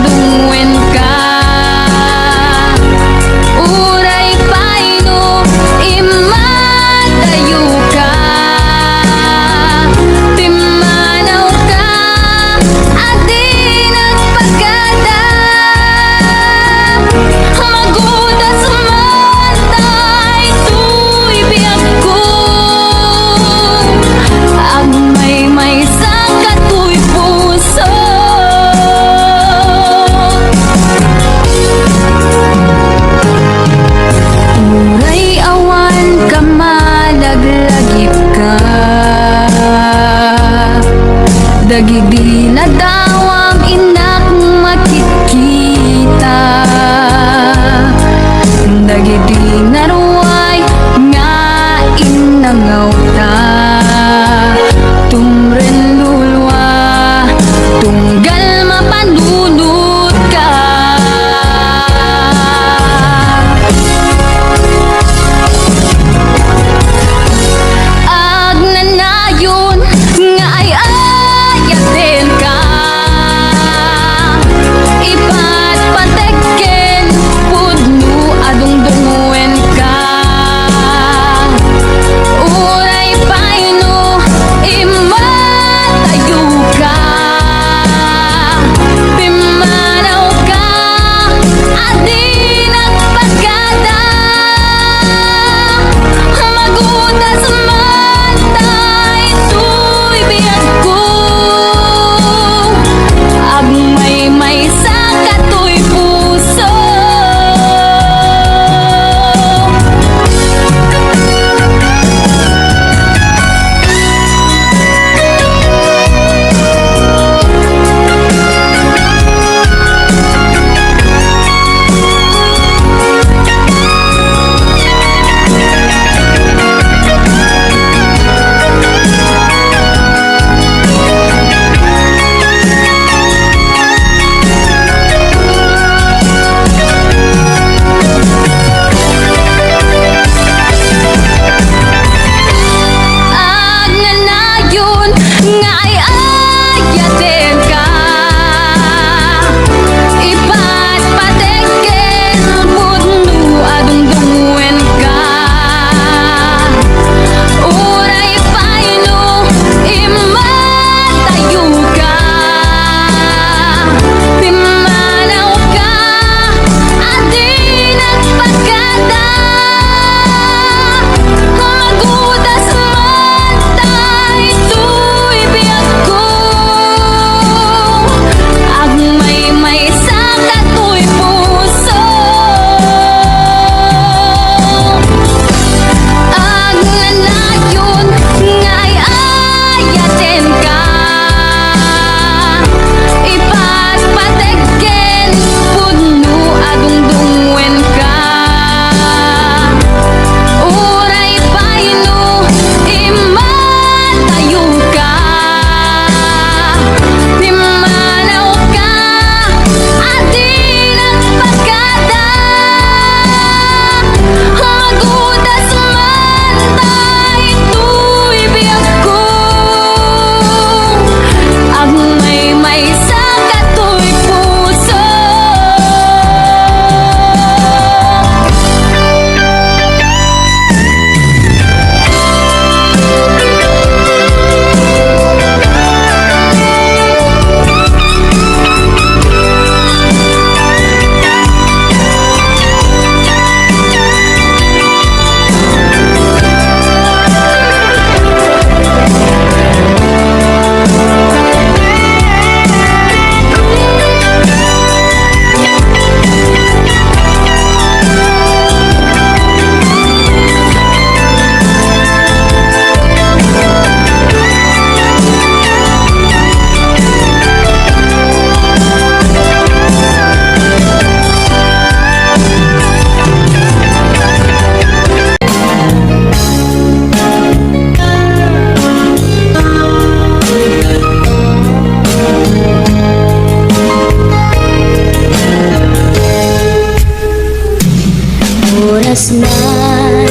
Kasnan,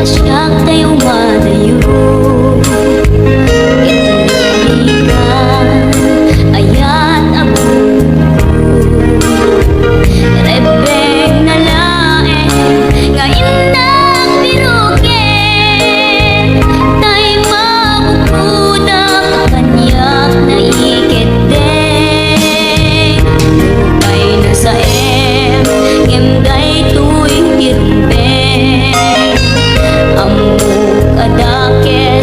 asyak tayo madayo. Itulubigan, ayat ako. Rebeng na lae, nga indang birukin. Tay mabukuda, kanyak na iketeng. Lupay na sa ngimday tuwing irumbeng. Amok adake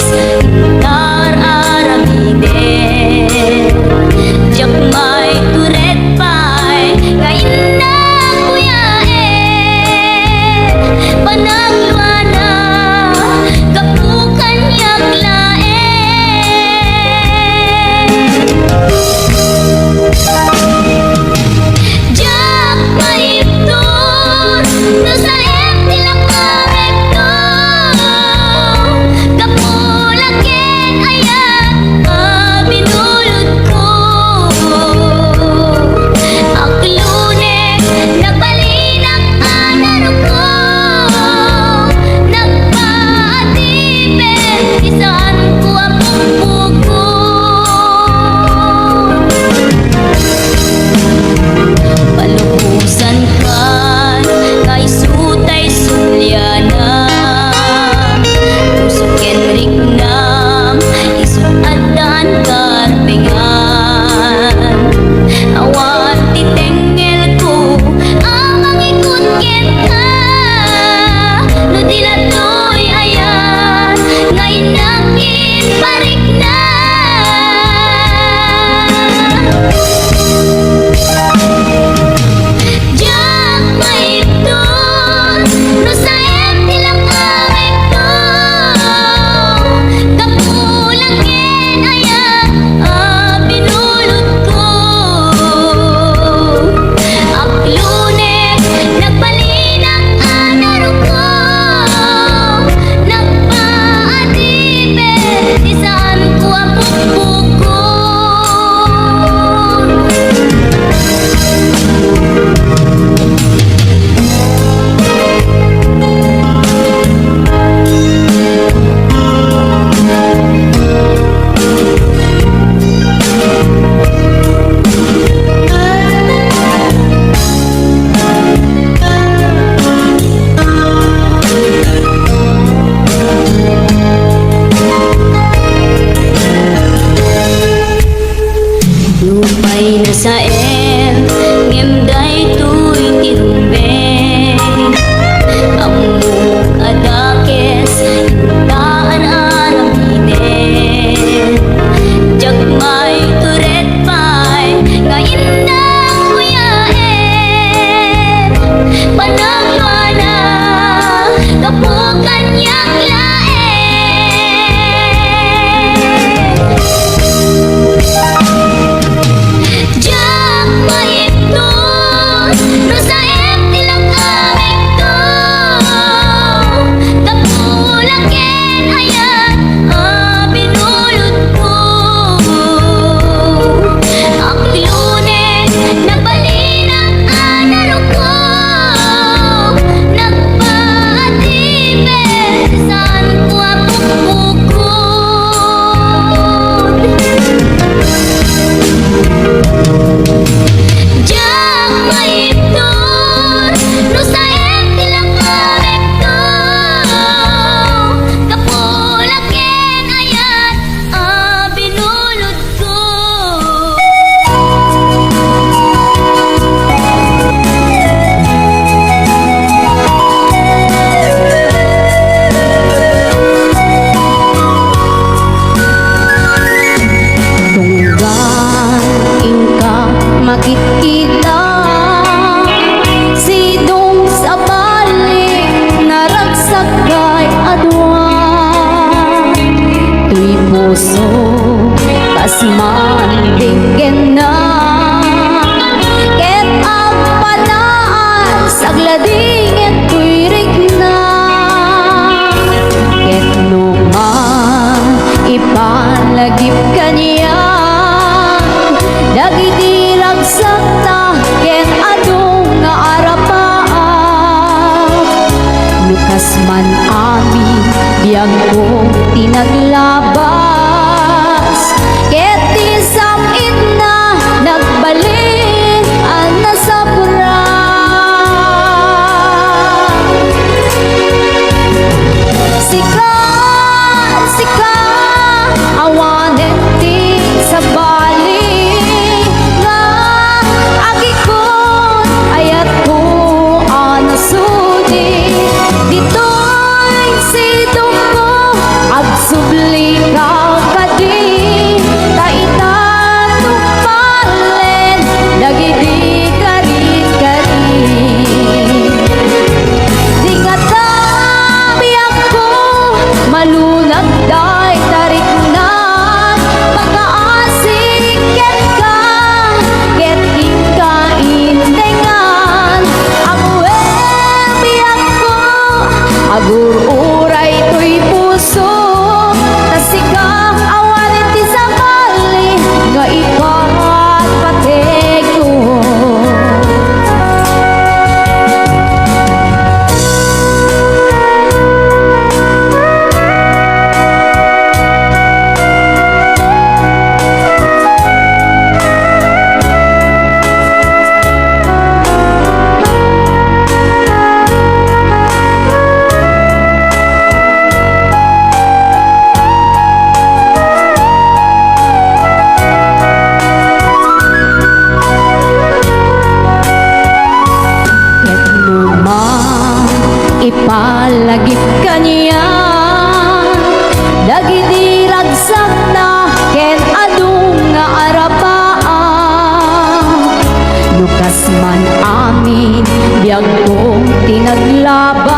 man amin biyag kong tinaglabas.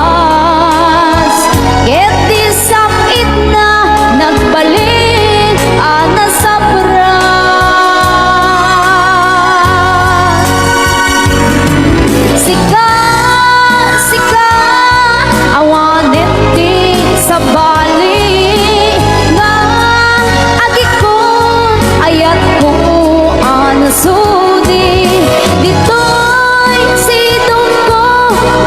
Ket di sakit na nagbalik ana sa bras. Sika, sika, awanet di sa bali nga agi ko ayat ko ana sudi ditoy sidong ko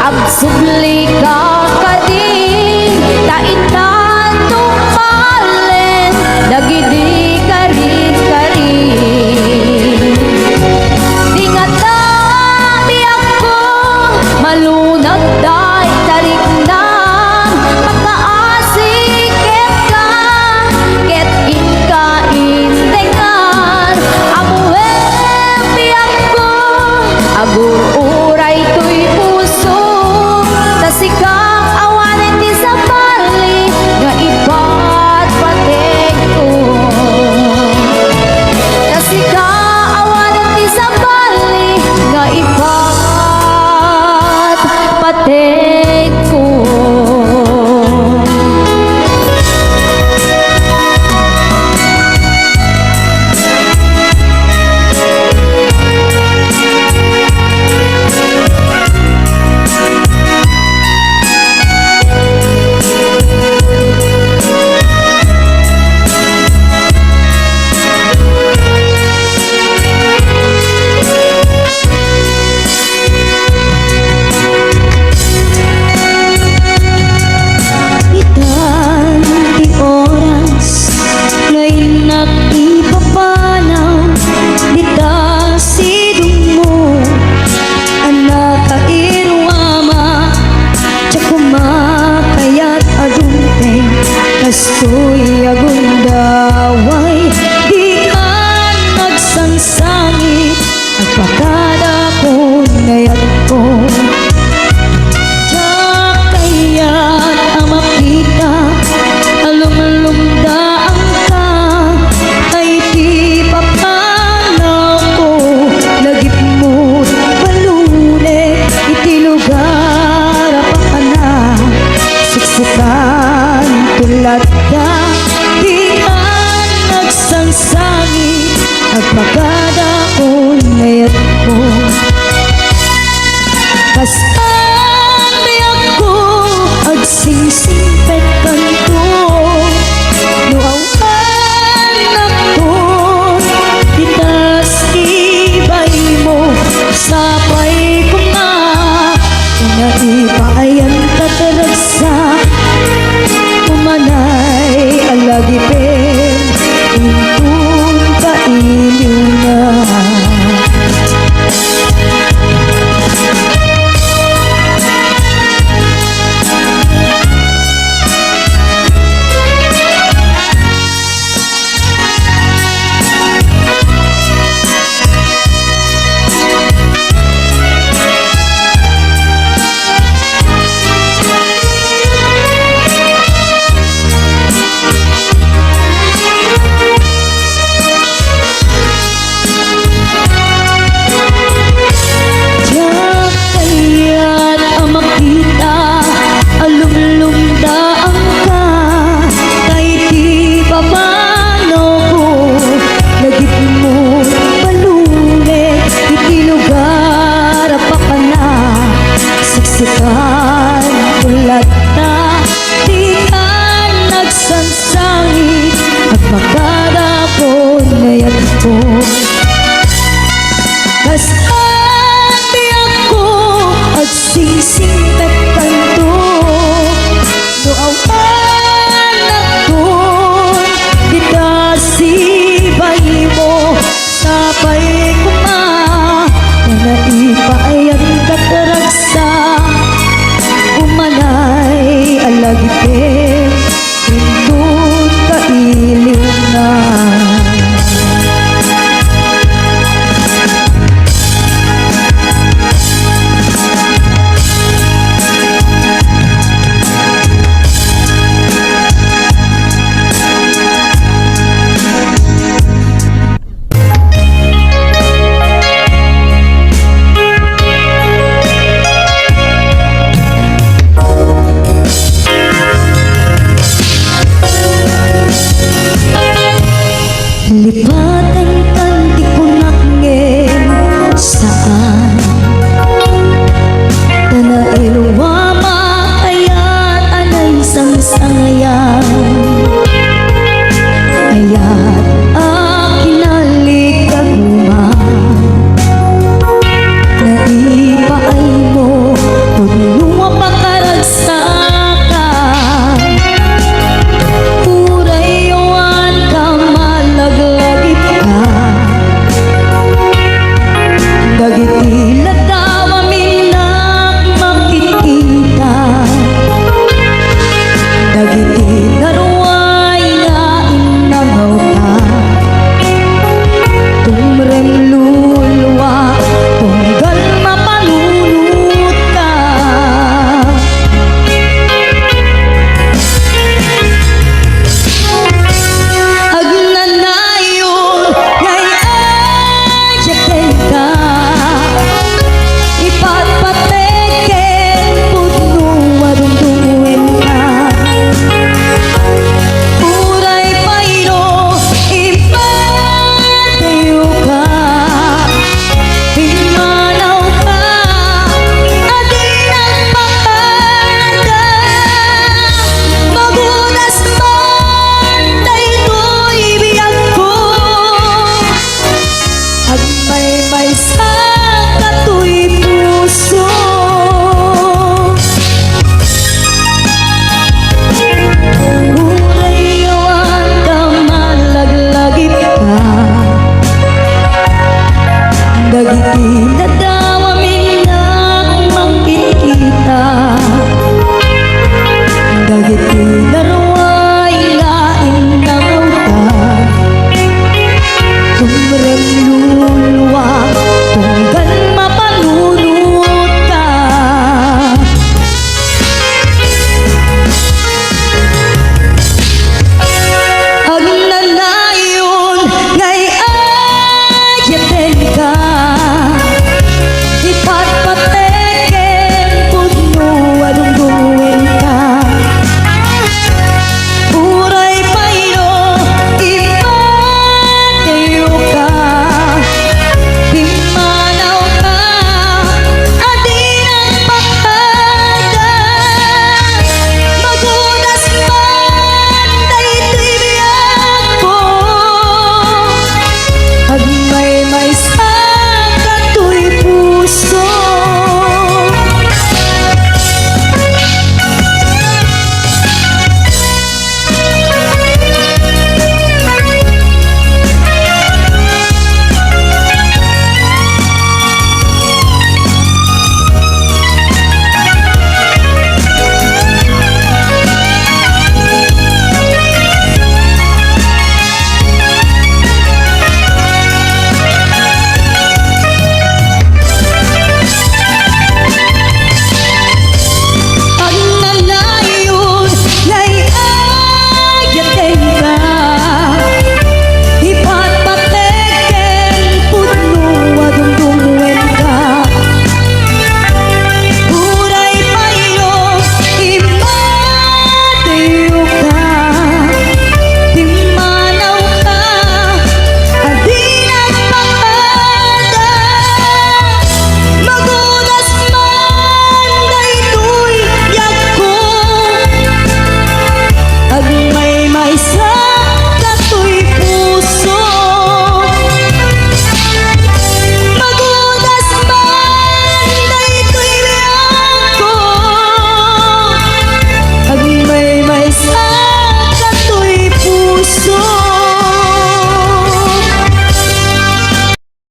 agsubli ka kading taitan tumpalen dagidi karit-karit. Di nga tabi ako malunag day tarik na makaasik ka ket indengar amuel biyak ko agur uray tuy puso tasikang awanen di sa bali nga ibat patek ko. Tasika awanan di sa bali nga ibat patek ko. Itan di oras ngay nakipapanaw dita sidong mo anak kairong ama tsa kumakayat adunteng kastoy agundaway di ka nagsangsangit agpakada ko ngayat ko. Kaya't ang makita alumlumdaan ka ay di papanaw ko lagip mo balune iti lugar pa na suksikan tulad ka di ka nagsansangi agpagada ko ngayat ko. Kastan biyak ko agsingsing